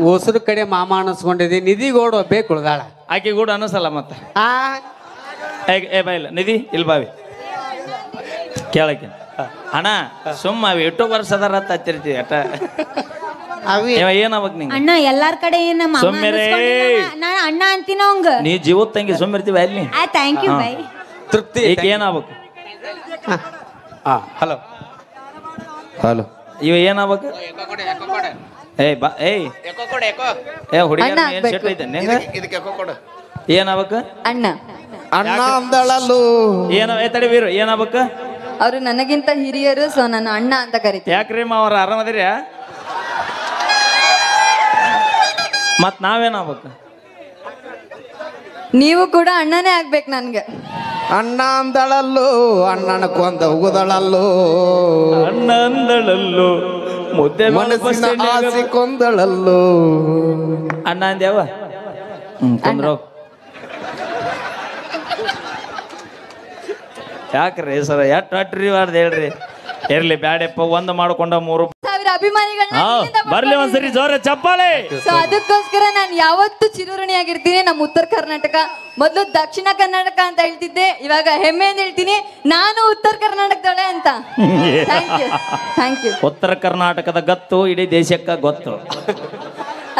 ಹೊಸರು ಕಡೆ ಮಾಮ ಅನಿಸ್ಕೊಂಡಿದ್ದಿ ನಿಧಿಗೋಡು ಬೇಕು ಉಳ್ದಾಳ ಆಕೆ ಕೂಡ ಅನಿಸಲ್ಲ ಮತ್ತೆ ಆ ಏ ಬಾ ಇಲ್ಲ ನಿಧಿ ಇಲ್ಲಿ ಬಾವಿ ಕೇಳಕ್ಕೆ ಅಣ್ಣ ಸುಮ್ಮ ಅವಿ ಎಷ್ಟು ವರ್ಷ ಅದಾರ ಹತ್ತಿರ್ತೀವಿ ಅಟ ಅವಿ ಏನಾಗ್ಬೇಕು ನಿಂಗೆ ಅಣ್ಣ ಎಲ್ಲಾರ್ ಕಡೆ ಏನ ಸುಮ್ಮಿರೇ. ನಾನು ಅಣ್ಣ ಅಂತೀನ ಅವಂಗ ನೀ ಜೀವದ ತಂಗಿ ಸುಮ್ಮಿರ್ತೀವಿ ಅಲ್ಲಿ ಥ್ಯಾಂಕ್ ಯು ಬೈ ತೃಪ್ತಿ ಈಗ ಏನಾಗ್ಬೇಕು ಹಲೋ ಹಲೋ ಇವ ಏನಾಗ್ಬೇಕು ಏಯ್ ಬಾ ಏಯ್ ಹುಡುಗ ಏನ್ ಸೆಟ್ ಐತೆ ಏನಾಗ್ಬೇಕು ಅಣ್ಣ ಅಣ್ಣ ಅಂದಳಲ್ಲು ತಡಿ ವೀರು ಏನಾಗ್ಬೇಕು ಅವರು ನನಗಿಂತ ಹಿರಿಯರು ಸೊ ನಾನು ಅಣ್ಣ ಅಂತ ಕರಿತೀನಿ. ಯಾಕ್ರಿ ಅವ್ರ ಆರಾಮದಿರಿ ಮತ್ ನಾವೇನಾಗ್ಬೇಕು ನೀವು ಕೂಡ ಅಣ್ಣನೇ ಆಗ್ಬೇಕು ನನ್ಗೆ. ಅಣ್ಣ ಅಂದಳಲ್ಲು ಅಣ್ಣನ ಕೊಂದ ಉಗುದಳಲ್ಲು ಅಣ್ಣ ಅಂದಳಲ್ಲು ಮುದ್ದೆ ಮನಸ್ಸಿನ ಆಸೆ ಕೊಂದಳಲ್ಲು ಅಣ್ಣ ಅಂದ್ಯಾವ ಕುಂದ್ರ ಯಾಕ್ರಿ ಸರ ಎಟ್ ಅಟ್ರಿ ಮಾಡ್ದೆ ಹೇಳ್ರಿ ಇರ್ಲಿ ಬ್ಯಾಡಪ್ಪ ಒಂದು ಮಾಡ್ಕೊಂಡ 3,000 ಅಭಿಮಾನಿಗಳನ್ನ ಬರ್ಲಿ ಒಂದ್ಸರಿ ಜೋರ ಚಪ್ಪಾಳೆ. ಸೊ ಅದಕ್ಕೋಸ್ಕರ ನಾನು ಯಾವತ್ತೂ ಚಿರಋಣಿಯಾಗಿರ್ತೀನಿ. ನಮ್ಮ ಉತ್ತರ ಕರ್ನಾಟಕ ಮೊದಲು ದಕ್ಷಿಣ ಕರ್ನಾಟಕ ಅಂತ ಹೇಳ್ತಿದ್ದೆ, ಇವಾಗ ಹೆಮ್ಮೆಯಿಂದ ಹೇಳ್ತೀನಿ ನಾನು ಉತ್ತರ ಕರ್ನಾಟಕದೊಳೆ ಅಂತ. Thank you. ಉತ್ತರ ಕರ್ನಾಟಕದ ಗತ್ತು ಇಡೀ ದೇಶಕ್ಕ ಗೊತ್ತು.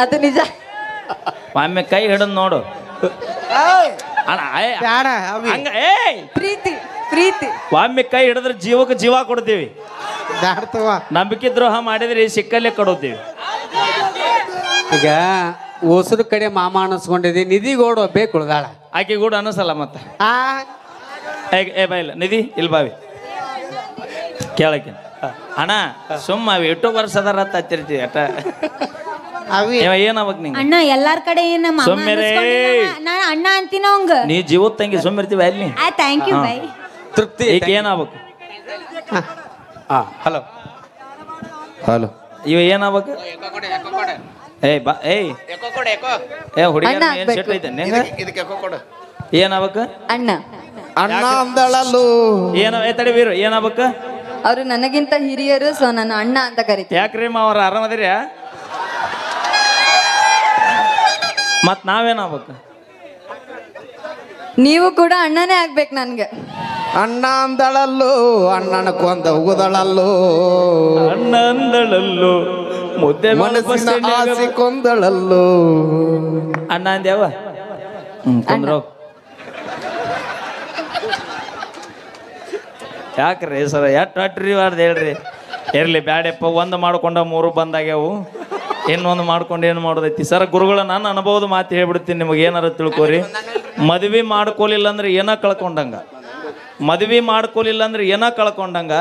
ಅದು ನಿಜ. ಒಮ್ಮೆ ಕೈ ಹಿಡಿದು ನೋಡು ಅಣ್ಣ ಹಂಗ ಏಯ್ ಪ್ರೀತಿ ಪ್ರೀತಿ ಒಮ್ಮೆ ಕೈ ಹಿಡಿದ್ರೆ ಜೀವಕ್ಕೆ ಜೀವ ಕೊಡ್ತೀವಿ. ನಂಬಿಕೆ ದ್ರೋಹ ಮಾಡಿದ್ರೆ ಸಿಕ್ಕಲ್ಲೇ ಕೊಡುತ್ತೀವಿ. ಈಗ ಹೊಸರು ಕಡೆ ಮಾಮ ಅನಿಸ್ಕೊಂಡಿದ್ದಿ ನಿಧಿಗೋಡು ಬೇಕು ಉಳ್ದಾಳ ಆಕೆ ಕೂಡ ಅನಿಸಲ್ಲ ಮತ್ತೆ ಏ ಬಾ ಇಲ್ಲ ನಿಧಿ ಇಲ್ಲಿ ಬಾವಿ ಕೇಳಕ್ಕೆ ಅಣ್ಣ ಸುಮ್ಮ ಅವಿ ಎಷ್ಟು ವರ್ಷ ಅದಾರ ಹತ್ತಿರ್ತೀವಿ ಅಟ ಏನಾಗ್ಬೇಕು ನಿಂಗೆ ಅಣ್ಣ ಎಲ್ಲಾರ್ ಕಡೆ ಏನ ಸುಮ್ಮಿರೇ. ನಾನು ಅಣ್ಣ ಅಂತೀನ ಅವಂಗ ನೀ ಜೀವದ ತಂಗಿ ಸುಮ್ಮಿರ್ತೀವಿ ಅಲ್ಲಿ ಥ್ಯಾಂಕ್ ಯು ಬೈ ತೃಪ್ತಿ ಈಗ ಏನಾಗ್ಬೇಕು ಹಲೋ ಹಲೋ ಇವ ಏನಾಗ್ಬೇಕು ಏಯ್ ಬಾ ಏಯ್ ಹುಡುಗ ಏನ್ ಸೆಟ್ ಐತೆ ಏನಾಗ್ಬೇಕು ಅಣ್ಣ ಅಣ್ಣ ಅಂದಳಲ್ಲು ತಡಿ ವೀರು ಏನಾಗ್ಬೇಕು ಅವರು ನನಗಿಂತ ಹಿರಿಯರು ಸೊ ನಾನು ಅಣ್ಣ ಅಂತ ಕರಿತೀನಿ. ಯಾಕ್ರಿ ಅವ್ರ ಆರಾಮದಿರಿ ಮತ್ ನಾವೇನಾಗ್ಬೇಕು ನೀವು ಕೂಡ ಅಣ್ಣನೇ ಆಗ್ಬೇಕು ನನ್ಗೆ. ಅಣ್ಣ ಅಂದಳಲ್ಲು ಅಣ್ಣನ ಕೊಂದ ಉಗುದಳಲ್ಲು ಅಣ್ಣ ಅಂದಳಲ್ಲು ಮುದ್ದೆ ಮನಸ್ಸಿನ ಆಸೆ ಕೊಂದಳಲ್ಲು ಅಣ್ಣ ಅಂದ್ಯಾವ ಕುಂದ್ರ ಯಾಕ್ರಿ ಸರ ಎಟ್ ಅಟ್ರಿ ಮಾಡ್ದೆ ಹೇಳ್ರಿ ಇರ್ಲಿ ಬ್ಯಾಡಪ್ಪ ಒಂದು ಮಾಡ್ಕೊಂಡ 3 ಬಂದಾಗ್ಯಾವು ಇನ್ನೊಂದು ಮಾಡ್ಕೊಂಡು ಏನು ಮಾಡೋದೈತಿ ಸರ್ ಗುರುಗಳ ನಾನು ಅನುಭವದ ಮಾತು ಹೇಳ್ಬಿಡ್ತೀನಿ ನಿಮಗೆ ಏನಾರ ತಿಳ್ಕೊರಿ. ಮದ್ವೆ ಮಾಡ್ಕೊಲಿಲ್ಲ ಅಂದ್ರೆ ಏನ ಕಳ್ಕೊಂಡಂಗ, ಮದ್ವೆ ಮಾಡ್ಕೊಲಿಲ್ಲ ಅಂದ್ರೆ ಏನ ಕಳ್ಕೊಂಡಂಗ,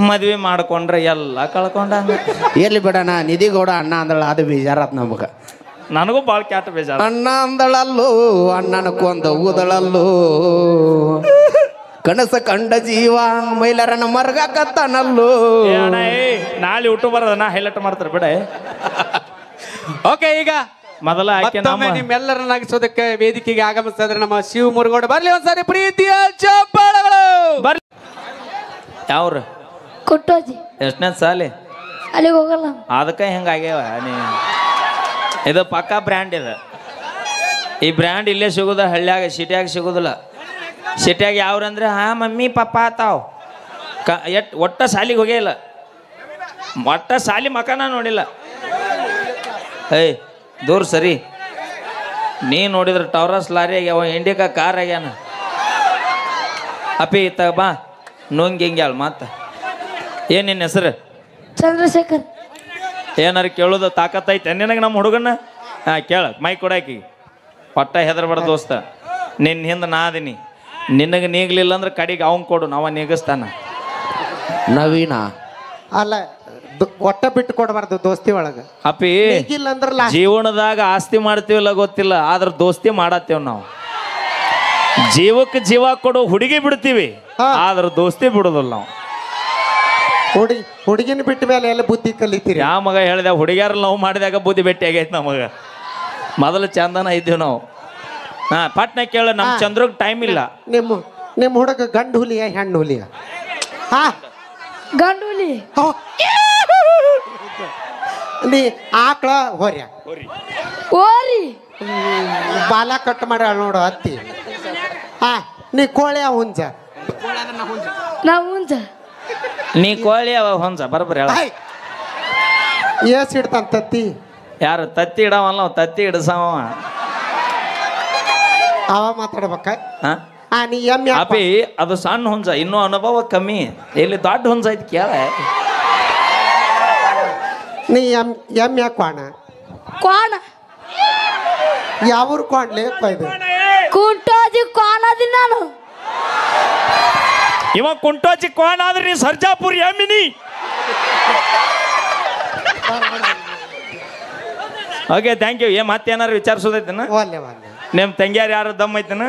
ಮದ್ವೆ ಮಾಡ್ಕೊಂಡ್ರೆ ಎಲ್ಲ ಕಳ್ಕೊಂಡಂಗ. ಎಲ್ಲಿ ಬಿಡಣ ನಿಧಿಗೌಡ ಅಣ್ಣ ಅಂದಳ ಅದು ಬೇಜಾರತ್ ನಮಗ. ನನಗೂ ಭಾಳ ಕ್ಯಾಟ ಬೇಜಾರ. ಅಣ್ಣ ಅಂದಳಲ್ಲು ಅಣ್ಣನ ಕೊಂದ ಊದಳಲ್ಲು ಕನಸ ಕಂಡ ಜೀವ ಮೈಲರನ ಮರ್ಗಾಕತ್ತನಲ್ಲು. ನಾಳೆ ಊಟ ಬರೋದ ನಾ ಹೈಲೈಟ್ ಮಾಡ್ತಾರೆ ಬಿಡ. ಓಕೆ ಈಗ ಮೊದಲ ಆಕೆ ನಿಮ್ಮೆಲ್ಲರ ನಗಿಸೋದಕ್ಕೆ ವೇದಿಕೆಗೆ ಆಗಮಿಸ್ತಾ ನಮ್ಮ ಶಿವ ಮುರುಗೋಡ ಬರ್ಲಿ ಒಂದ್ಸಾರಿ ಪ್ರೀತಿಯ ಚಪ್ಪಾಳೆಗಳು ಬರ್ಲಿ. ಯಾವ್ರ ಕೊಟ್ಟೋಜಿ ಎಷ್ಟನೇ ಸಾಲಿ ಅಲ್ಲಿಗೆ ಹೋಗಲ್ಲ ಅದಕ್ಕೆ ಹೆಂಗಾಗ್ಯಾವ ನೀ ಇದು ಪಕ್ಕಾ ಬ್ರ್ಯಾಂಡ್ ಇದು. ಈ ಬ್ರ್ಯಾಂಡ್ ಇಲ್ಲೇ ಸಿಗೋದ ಹಳ್ಳಿಯಾಗ ಸಿಟಿಯಾಗ ಸಿಗೋದಿಲ್ಲ. ಸಿಟಿಯಾಗ ಯಾವ್ರಂದ್ರೆ ಮಮ್ಮಿ ಪಪ್ಪ ಆತಾವ್ ಒಟ್ಟ ಸಾಲಿಗೆ ಹೋಗೇ ಇಲ್ಲ, ಒಟ್ಟ ಸಾಲಿ ಮಕನ ನೋಡಿಲ್ಲ. ಏಯ್ ದೂರ ಸರಿ, ನೀ ನೋಡಿದ್ರೆ ಟವರಸ್ ಲಾರಿ ಆಗ್ಯಾವ, ಇಂಡಿಕಾ ಕಾರ್ ಆಗ್ಯಾನ. ಅಪ್ಪಿ ಇತ್ತ ಬಾ ನುಂಗಿ ಹಿಂಗ್ಯಾಳ ಮಾತ. ಏನ್ ನಿನ್ನ ಹೆಸರು? ಚಂದ್ರಶೇಖರ್. ಏನಾರು ಕೇಳೋದು ತಾಕತ್ತೈತೆ ನಿನಗೆ ನಮ್ಮ ಹುಡುಗನ? ಕೇಳ ಮೈ ಕೊಡಾಕಿ ಪಟ್ಟ ಹೆದರ್ಬೇಡ ದೋಸ್ತ. ನಿನ್ನ ಹಿಂದೆ ನಾ ಅದೀನಿ, ನಿನಗೆ ನೀಗ್ಲಿಲ್ಲ ಅಂದ್ರೆ ಕಡೆಗೆ ಅವನ್ ಕೊಡು, ನಾವ ನೀಗಿಸ್ತಾನ. ನವೀನ ಅಲ್ಲ ಒಟ್ಟ ಬಿಟ್ಟು ಕೊಡಬಾರ್ದು ದೋಸ್ತಿ ಒಳಗ. ಅಪ್ಪಿ ಜೀವನದಾಗ ಆಸ್ತಿ ಮಾಡ್ತೀವಲ್ಲ ಗೊತ್ತಿಲ್ಲ, ಆದ್ರೆ ದೋಸ್ತಿ ಮಾಡತ್ತೇವ್ ನಾವು. ಜೀವಕ್ಕೆ ಜೀವ ಕೊಡು ಹುಡುಗಿ ಬಿಡ್ತೀವಿ, ಆದ್ರೆ ದೋಸ್ತಿ ಬಿಡೋದಿಲ್ಲ ನಾವು. ಹುಡುಗಿನ ಬಿಟ್ಟ ಮೇಲೆ ಎಲ್ಲ ಬುದ್ಧಿ ಕಲಿತೀರಿ. ಯಾವ ಮಗ ಹೇಳಿದೆ ಹುಡುಗಿಯರ್ ನಾವು ಮಾಡಿದಾಗ ಬುದ್ಧಿ ಭೇಟಿ ಆಗೈತೆ ನಮಗ. ಮೊದಲು ಚಂದನ ಇದ್ದೀವಿ ನಾವು. ಪಟ್ನ ಕೇಳ ನಮ್ಮ ಚಂದ್ರಗ್ ಟೈಮ್ ಇಲ್ಲ. ನಿಮ್ಮ ಹುಡುಗ ಗಂಡು ಹುಲಿಯ ಹೆಣ್ಣು ಹುಲಿಯ? ಗಂಡು ಹುಲಿ. ನೀ ಆಕಳ ಹೋರ್ಯ ಓರಿ ಬಾಲ ಕಟ್ ಮಾಡಿ ನೋಡು ಹತ್ತಿ ಹಾ ನೀ ಕೋಳಿ ಹುಂಜ ನಾವು ಮುಂಜ ನೀ ಕೋಳಿ ಅವ ಹೊಂಸ ಬರಬರಿ ಹೇಳ ಏಸ್ ಇಡ್ತಾನ ತತ್ತಿ ಯಾರು ತತ್ತಿ ಇಡವಲ್ಲ ಅವ ತತ್ತಿ ಇಡಸವ ಅವ ಮಾತಾಡ್ಬೇಕ ಹಾ ನೀ ಎಮ್ಮೆ ಅಪಿ ಅದು ಸಣ್ಣ ಹುಂಸ ಇನ್ನೂ ಅನುಭವ ಕಮ್ಮಿ ಇಲ್ಲಿ ದೊಡ್ಡ ಹುಂಸ ಐತಿ ಕೇಳ ನೀ ಎಮ್ಮೆ ಕ್ವಾಣ ಕ್ವಾಣ ಯಾವ್ರ ಕ್ವಾಣ್ಲೆ ಇದು ಕುಂಟೋಜಿ ಕ್ವಾಣ ಅದಿನ ನಾನು ಇವ ಕುಂಟೋಚಿ ಕೋಣ ಆದ್ರೆ ನೀ ಸರ್ಜಾಪುರ್ ಎಮ್ಮಿನಿ ಓಕೆ ಥ್ಯಾಂಕ್ ಯು ಮತ್ತೇನಾರು ವಿಚಾರಿಸೋದೈತನ ಒಲ್ಲೆ ಒಲ್ಲೆ ನಿಮ್ಮ ತಂಗ್ಯಾರ ಯಾರು ದಮ್ ಐತನ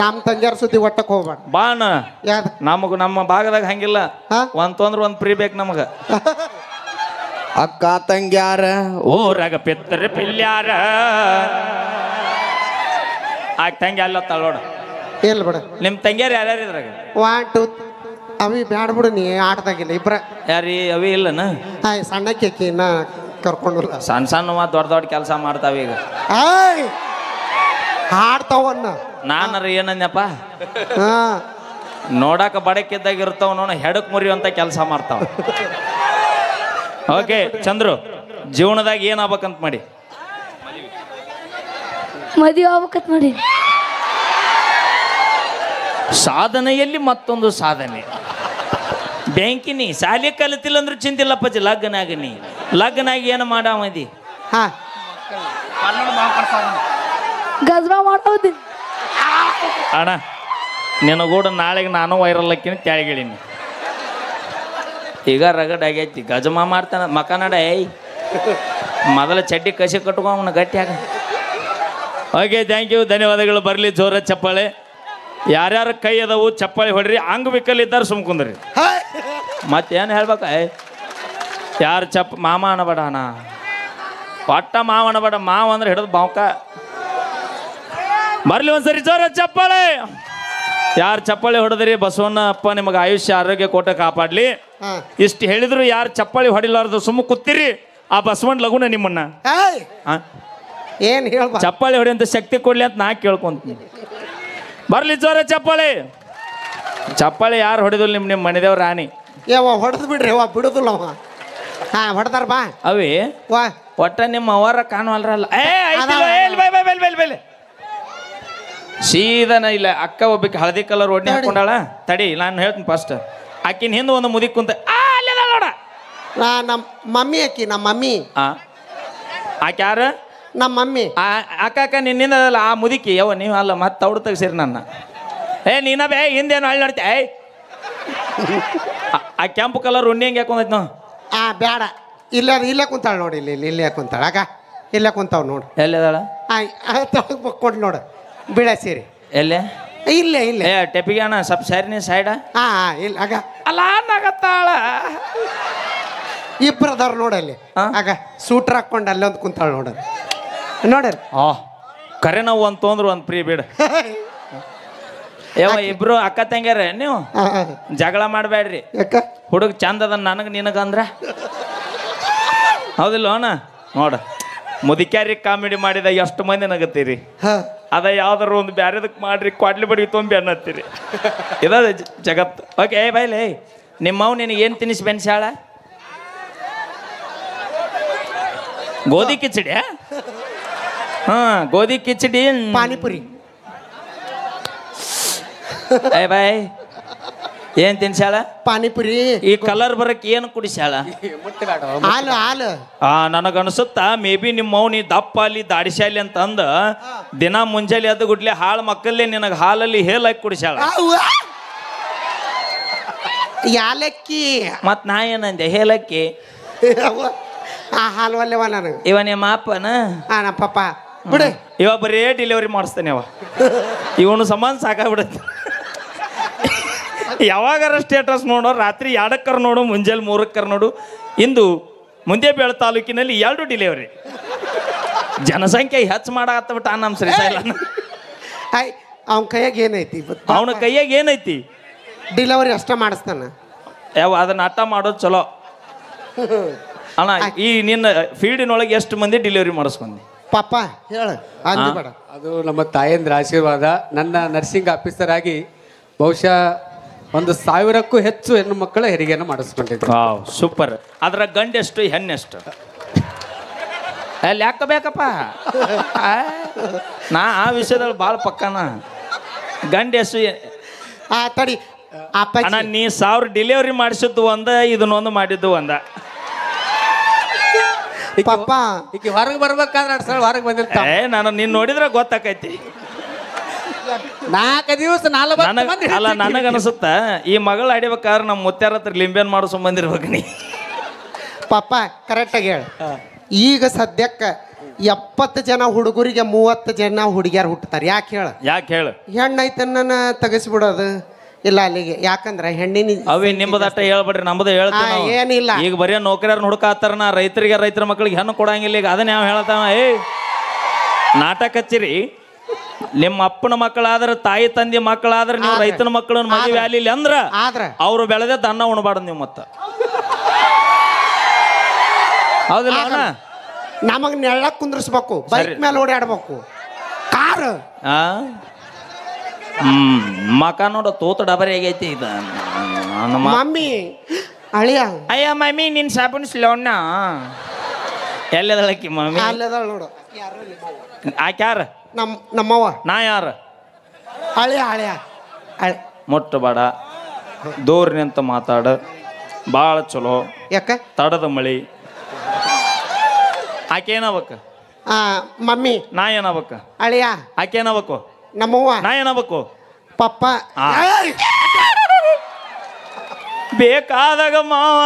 ನಮ್ಮ ತಂಗ್ಯಾರ ಸುದ್ದಿ ಒಟ್ಟಕ್ಕೆ ಹೋಗ್ಬೇಡ ಬಾಣ ಯಾವ್ದು ನಮ್ಮ ಭಾಗದಾಗ ಹಂಗಿಲ್ಲ ಹಾ? ಒಂದ್ ತೊಂದ್ರೆ ಒಂದ್ ಫ್ರೀ ಬೇಕು ನಮಗ ಅಕ್ಕ ತಂಗ್ಯಾರ ಊರಾಗ ಪಿತ್ತರಿ ಪಿಲ್ಯಾರ ಆಗ ತಂಗಿ ಅಲ್ಲ ತಳೋಡ ಇಲ್ಲ ಬಿಡ ನಿಮ್ಮ ತಂಗ್ಯಾರ ಯಾರ್ಯಾರು ಇದ್ರಾಗ 1 2 ಅವಿ ಬ್ಯಾಡ ಬಿಡು ನೀ ಆಟದಾಗಿಲ್ಲ ಇಬ್ರ ಯಾರೀ ಅವಿ ಇಲ್ಲನ ಹಾಯ್ ಸಣ್ಣ ಕೇಕಿ ನಾ ಕರ್ಕೊಂಡಿಲ್ಲ ಸಣ್ಣ ಸಣ್ಣ ದೊಡ್ಡ ದೊಡ್ಡ ಕೆಲಸ ಮಾಡ್ತಾವ ಈಗ ಆಯ್ ಹಾಡ್ತಾವನ್ನ ನಾನರ ಏನಂದ್ಯಪ್ಪ ಹಾ ನೋಡಾಕ ಬಡಕಿದ್ದಾಗ ಇರ್ತಾವ ನೋಡ ಹೆಡಕ್ ಮುರಿಯುವಂತ ಕೆಲಸ ಮಾಡ್ತಾವ ಓಕೆ ಚಂದ್ರು ಜೀವನದಾಗ ಏನಾಗ್ಬೇಕಂತ ಮಾಡಿ ಮದುವೆ ಆಗ್ಬೇಕತ್ ನೋಡಿ ಸಾಧನೆಯಲ್ಲಿ ಮತ್ತೊಂದು ಸಾಧನೆ ಬ್ಯಾಂಕಿನಿ ಶಾಲೆ ಕಲಿತಿಲ್ಲ ಅಂದ್ರೆ ಚಿಂತಿಲ್ಲಪ್ಪ ಲಗ್ನ ಆಗನಿ ಲಗ್ನ ಆಗಿ ಏನು ಮಾಡಾಮದಿ ಹಾ ಗಜ್ರಾ ಮಾಡೋದಿ ಅಣ್ಣ ನಿನಗೂಡ ನಾಳೆಗೆ ನಾನು ವೈರಲ್ ಹಾಕಿನಿ ತೆಳಗಿಳೀನಿ ಈಗ ರಗಡ್ ಆಗೈತಿ ಗಜಮಾ ಮಾಡ್ತಾನ ಮಕ ನಡ ಏಯ್ ಮೊದಲ ಚಡ್ಡಿ ಕಸಿ ಕಟ್ಕೊ ಅವನ ಗಟ್ಟಿಯಾಗ ಓಕೆ ಥ್ಯಾಂಕ್ ಯು ಧನ್ಯವಾದಗಳು ಬರಲಿ ಜೋರ ಚಪ್ಪಾಳೆ ಯಾರ್ಯಾರ ಕೈ ಅದಾವು ಚಪ್ಪಾಳೆ ಹೊಡ್ರಿ ಅಂಗವಿಕಲಿದ್ದಾರೆ ಸುಮ್ಕುಂದ್ರಿ ಮತ್ತೇನು ಹೇಳ್ಬೇಕ ಯಾರು ಮಾಮ ಅನ್ನಬೇಡ ಅಣ್ಣ ಒಟ್ಟ ಮಾವ ಅನ್ನಬೇಡ ಮಾವ ಅಂದ್ರೆ ಹಿಡಿದು ಬಾವ್ಕ ಬರ್ಲಿ ಒಂದ್ಸರಿ ಜೋರ ಚಪ್ಪಾಳೆ ಯಾರು ಚಪ್ಪಾಳೆ ಹೊಡೆದ್ರಿ ಬಸವಣ್ಣ ಅಪ್ಪ ನಿಮಗೆ ಆಯುಷ್ಯ ಆರೋಗ್ಯ ಕೋಟ ಕಾಪಾಡ್ಲಿ ಇಷ್ಟು ಹೇಳಿದ್ರು ಯಾರು ಚಪ್ಪಾಳಿ ಹೊಡಿಲಾರ್ದು ಸುಮ್ಮ ಕೂತಿರಿ ಆ ಬಸವಣ್ಣ ಲಗುನ ನಿಮ್ಮನ್ನ ಏನ್ ಹೇಳ್ಬಾ ಚಪ್ಪಾಳಿ ಹೊಡೆಯಂತ ಶಕ್ತಿ ಕೊಡ್ಲಿ ಅಂತ ನಾ ಕೇಳ್ಕೊಂತೀನಿ ಬರ್ಲಿ ಜೋರ ಚಪ್ಪಾಳಿ ಚಪ್ಪಾಳಿ ಯಾರು ಹೊಡೆದಿಲ್ಲ ನಿಮ್ಮ ಮನೆದೇವ್ರ ರಾಣಿ ಯಾವ ಹೊಡೆದ್ ಬಿಡ್ರಿ ಅವ ಬಿಡುದಿಲ್ಲ ಅವ ಹಾ ಹೊಡೆದಾರ ಬಾ ಅವೇ ವಾ ಒಟ್ಟ ನಿಮ್ಮ ಅವರ ಕಾಣುವಲ್ರಲ್ಲ ಸೀದನ ಇಲ್ಲ ಅಕ್ಕ ಒಬ್ಬಕ್ಕೆ ಹಳದಿ ಕಲರ್ ಒಡ್ನೆ ಹಾಕೊಂಡಾಳ ತಡಿ ನಾನು ಹೇಳ್ತೀನಿ ಫಸ್ಟ್ ಆಕಿನ ಹಿಂದೆ ಒಂದು ಮುದಿ ಕುಂತ ನೋಡ ನಮ್ಮ ಮಮ್ಮಿ ಆಕಿ ನಮ್ಮ ಮಮ್ಮಿ ಆಕೆ ಯಾರು ನಮ್ಮ ಮಮ್ಮಿ ಅಕ್ಕ ಅಕ್ಕ ನಿನ್ನಿಂದ ಅದಲ್ಲ ಆ ಮುದಿಕಿ ಯಾವ ನೀವು ಅಲ್ಲ ಮತ್ತೆ ತೌಡು ತೆಗ್ಸಿರಿ ನನ್ನ ನೀನ ಬೇ ಹಿಂದೇನು ಹಳ್ಳಿ ನೋಡ್ತಿ ಆ ಕೆಂಪು ಕಲರ್ ಉಣ್ಣಿ ಹೆಂಗೆ ಹಾಕೊಂಡೈತಿ ನಾವು ಬೇಡ ಇಲ್ಲೇ ಕುಂತಾಳ ನೋಡಿ ಇಲ್ಲೇ ಕುಂತಾಳ ಆಗ ಇಲ್ಲೇ ಕುಂತಾವ್ ನೋಡು ಎಲ್ಲಿದಾಳ ಕೊಡ್ ನೋಡು ಬಿಡ ಸೇರಿ ಎಲ್ಲೇ ಇಲ್ಲೇ ಟೆಪಿಗೆ ಅಣ್ಣ ಸ್ವಲ್ಪ ಸರಿನಿ ಸೈಡ ಇಲ್ಲ ಆಗ ಅಲ್ಲ ನಗತ್ತಾಳ ಇಬ್ಬರದವ್ರ ನೋಡಲ್ಲಿ ಆಗ ಸೂಟ್ರ್ ಹಾಕೊಂಡು ಅಲ್ಲೊಂದು ಕುಂತಾಳ ನೋಡ್ರಿ ನೋಡ್ರಿ ಕರೆ ನಾವು ಒಂದು ತೊಂದ್ರೆ ಒಂದು ಪ್ರೀ ಬಿಡ ಇಬ್ರು ಅಕ್ಕ ತಂಗ್ಯಾರ ನೀವು ಜಗಳ ಮಾಡಬೇಡ್ರಿ ಯಾಕ ಹುಡುಗ ಚಂದ ಅದ ನನಗೆ ನಿನಗಂದ್ರ ಹೌದಿಲ್ಲ ಅಣ್ಣ ನೋಡ ಮುದಿಕ್ಯಾರಿ ಕಾಮಿಡಿ ಮಾಡಿದ ಎಷ್ಟು ಮಂದಿ ನಗತ್ತೀರಿ ಅದ ಯಾವ್ದಾರು ಒಂದು ಬ್ಯಾರೆದಕ್ಕೆ ಮಾಡ್ರಿ ಕ್ವಾಡ್ಲಿ ಬಡಿ ತುಂಬಿ ಅನ್ನತ್ತೀರಿ ಇದ ಜಗತ್ತು ಓಕೆ ಬೈಲೆ ನಿಮ್ಮವ್ ನಿನಗೆ ಏನು ತಿನ್ನಿಸಿ ಬೆನ್ಸಾಳ ಗೋಧಿ ಕಿಚಡಿ ಗೋಧಿ ಕಿಚಡಿ ಪಾನಿಪುರಿ ಬಾಯ್ ಏನ್ ತಿನ್ಸಾಳ ಪಾನಿಪುರಿ ಈ ಕಲರ್ ಬರಕ್ ಏನು ಕುಡಿಸ್ಯಾಳ ಹಾಲು ನನಗನ್ಸುತ್ತ ಮೇ ಬಿ ನಿಮ್ಮ ನೀ ದಪ್ಪ ಅಲ್ಲಿ ದಾಡಿಸ್ಯಾಲಿ ಅಂತ ಅಂದ ದಿನ ಮುಂಜಾನೆ ಅದು ಗುಡ್ಲೆ ಹಾಳು ಮಕ್ಕಳೇ ನಿನಗೆ ಹಾಲಲ್ಲಿ ಹೇಲಾಕಿ ಕುಡಿಸ್ಯಾಳ ಯಾಲಕ್ಕಿ ಮತ್ ನಾ ಏನಂದೆ ಹೇಲಕ್ಕಿ ಹಾಲು ಅಲ್ಲೇವ ನನಗೆ ಇವ ನಿಮ್ಮ ಅಪ್ಪನ ನಮ್ಮ ಪಪ್ಪ ಬಿಡು ಇವ ಬರೀ ಡೆಲಿವರಿ ಮಾಡಿಸ್ತಾನೆ ಅವ ಇವನು ಸಮಾನ ಸಾಕಾಗ್ಬಿಡುತ್ತೆ ಯಾವಾಗಾರ ಸ್ಟೇಟಸ್ ನೋಡೋ ರಾತ್ರಿ 2 ನೋಡು ಮುಂಜಾನೆ 3 ನೋಡು ಇಂದು ಮುಂದೇಬೇಳ ತಾಲೂಕಿನಲ್ಲಿ 2 ಡೆಲಿವರಿ ಜನಸಂಖ್ಯೆ ಹೆಚ್ಚು ಮಾಡಾಕತ್ತಬಿಟ್ಟ ನಮ್ಮ ಶ್ರೀಶೈಲ ಅವನ ಕೈಯಾಗ ಏನೈತಿ ಅವನ ಕೈಯಾಗ ಏನೈತಿ ಡೆಲಿವರಿ ಅಷ್ಟ ಮಾಡಿಸ್ತಾನ ಅದನ್ನ ಆಟ ಮಾಡೋದು ಚಲೋ ಅಣ್ಣ ಈ ನಿನ್ನ ಫೀಲ್ಡಿನೊಳಗೆ ಎಷ್ಟು ಮಂದಿ ಡೆಲಿವರಿ ಮಾಡಿಸ್ಕೊಂಡಿ? ಪಾಪ ಹೇಳ ಅಂದಿ ಬೇಡ. ಅದು ನಮ್ಮ ತಾಯಂದ್ರ ಆಶೀರ್ವಾದ. ನನ್ನ ನರ್ಸಿಂಗ್ ಆಫೀಸರ್ ಆಗಿ ಬಹುಶಃ 1,000ಕ್ಕೂ ಹೆಚ್ಚು ಹೆಣ್ಣು ಮಕ್ಕಳ ಹೆರಿಗೆಯನ್ನು ಮಾಡಿಸ್ಕೊಂಡಿದ್ದೆ. Wow super. ಅದರ ಗಂಡೆಷ್ಟು ಹೆಣ್ಣೆಷ್ಟು ಅಲ್ಲಿ ಯಾಕಬೇಕಪ್ಪ? ನಾ ಆ ವಿಷಯದಲ್ಲಿ ಭಾಳ ಪಕ್ಕನ. ಗಂಡೆಷ್ಟು ತಡಿ ಅಪ್ಪಾಜಿ ಅಣ್ಣ ನೀ 1000 ಡೆಲಿವರಿ ಮಾಡಿಸಿದ್ದು ಒಂದ, ಇದನ್ನೊಂದು ಮಾಡಿದ್ದು ಒಂದ. ಪಾಪ ಈಗ ಹೊರಗೆ ಬರ್ಬೇಕಾದ್ರೆ 2 ಸಲ ಹೊರಗೆ ಬಂದಿರ್ತಾವ. ನಾನು ನೀನ್ ನೋಡಿದ್ರೆ ಗೊತ್ತಾಕೈತಿ. 4 ದಿವಸ 40 ಮಂದಿ ಅಲ್ಲ ನನಗನ್ಸುತ್ತ ಈ ಮಗಳು ಆಡಿಬೇಕಾದ್ರೆ ನಮ್ಮ ಮುತ್ಯಾರ ಹತ್ರ ಲಿಂಬೆನ್ ಮಾಡಿಸೋ ಬಂದಿರ್ಬೇಕು ನೀ. ಪಾಪ ಕರೆಕ್ಟಾಗಿ ಹೇಳ. ಈಗ ಸದ್ಯಕ್ಕೆ 70 ಜನ ಹುಡುಗರಿಗೆ 30 ಜನ ಹುಡುಗಿಯರು ಹುಟ್ಟುತ್ತಾರೆ. ಯಾಕೆ ಹೇಳ? ಯಾಕೆ ಹೇಳು? ಹೆಣ್ಣೈತನ್ನ ತೆಗೆಸ್ಬಿಡೋದು ಇಲ್ಲ ಅಲ್ಲಿಗೆ. ಯಾಕಂದ್ರೆ ಹೆಣ್ಣಿನ ಅವಿ ನಿಮ್ಮದಟ್ಟ ಹೇಳ್ಬೇಡ್ರಿ, ನಮ್ಮದು ಹೇಳ್ತೀವಿ ನಾವು. ಏನಿಲ್ಲ. ಈಗ ಬರೀ ನೌಕರಿಯರ್ನ ಹುಡುಕಾತಾರ. ನಾ ರೈತರ ಮಕ್ಕಳಿಗೆ ಹೆಣ್ಣು ಕೊಡಂಗಿಲ್ಲ. ಈಗ ಅದನ್ನ ಯಾವ ಹೇಳ್ತಾವ? ನಾಟಕ ಹಚ್ಚಿರಿ. ನಿಮ್ಮ ಅಪ್ಪನ ಮಕ್ಕಳಾದ್ರೆ, ತಾಯಿ ತಂದೆ ಮಕ್ಕಳಾದ್ರೆ, ನೀವು ರೈತನ ಮಕ್ಕಳನ್ನ ಮದುವೆ ಆಗ್ಲಿಲ್ಲ ಅಂದ್ರ ಅವ್ರು ಬೆಳೆದ ಅನ್ನ ಉಣಬಾರ್ದು ನೀವು. ಮತ್ತ ಹೌದಿಲ್ಲ ಅಣ್ಣ? ನಮಗ್ ನೆಳ್ಳ ಕುಂದ್ರಿಸ್ಬೇಕು, ಬೈಕ್ ಮೇಲೆ ಓಡಾಡ್ಬೇಕು, ಕಾರ್. ಮಕ ನೋಡ ತೋತ ಡಬರಿ ಆಗೈತಿ ಇದು. ಮಮ್ಮಿ ಅಳಿಯ ಅಯ್ಯ ಮಮ್ಮಿ ನಿನ್ ಸಾಬೂನ್ ಸ್ಲೋಣ್ಣ ಎಲ್ಲದಳಕ್ಕಿ ಮಮ್ಮಿ ಅಲ್ಲದ ನೋಡು. ಆಕ್ಯಾರ? ನಮ್ಮವ್ವ. ನಾ ಯಾರ? ಅಳಿಯ ಅಳಿಯ ಮುಟ್ಟಬೇಡ, ದೂರ ನಿಂತ ಮಾತಾಡ. ಭಾಳ ಚಲೋ. ಯಾಕ? ತಡದ ಮಳಿ. ಆಕೆ ಏನಾಗ್ಬೇಕ? ಮಮ್ಮಿ. ನಾ ಏನಾಗ್ಬೇಕ? ಅಳಿಯ. ಆಕೆ ಏನಾಗ್ಬೇಕು? ನಮ್ಮವ್ವ. ನಾ ಏನಾಗ್ಬೇಕು? ಪಪ್ಪ. ಬೇಕಾದಾಗ ಮಾವ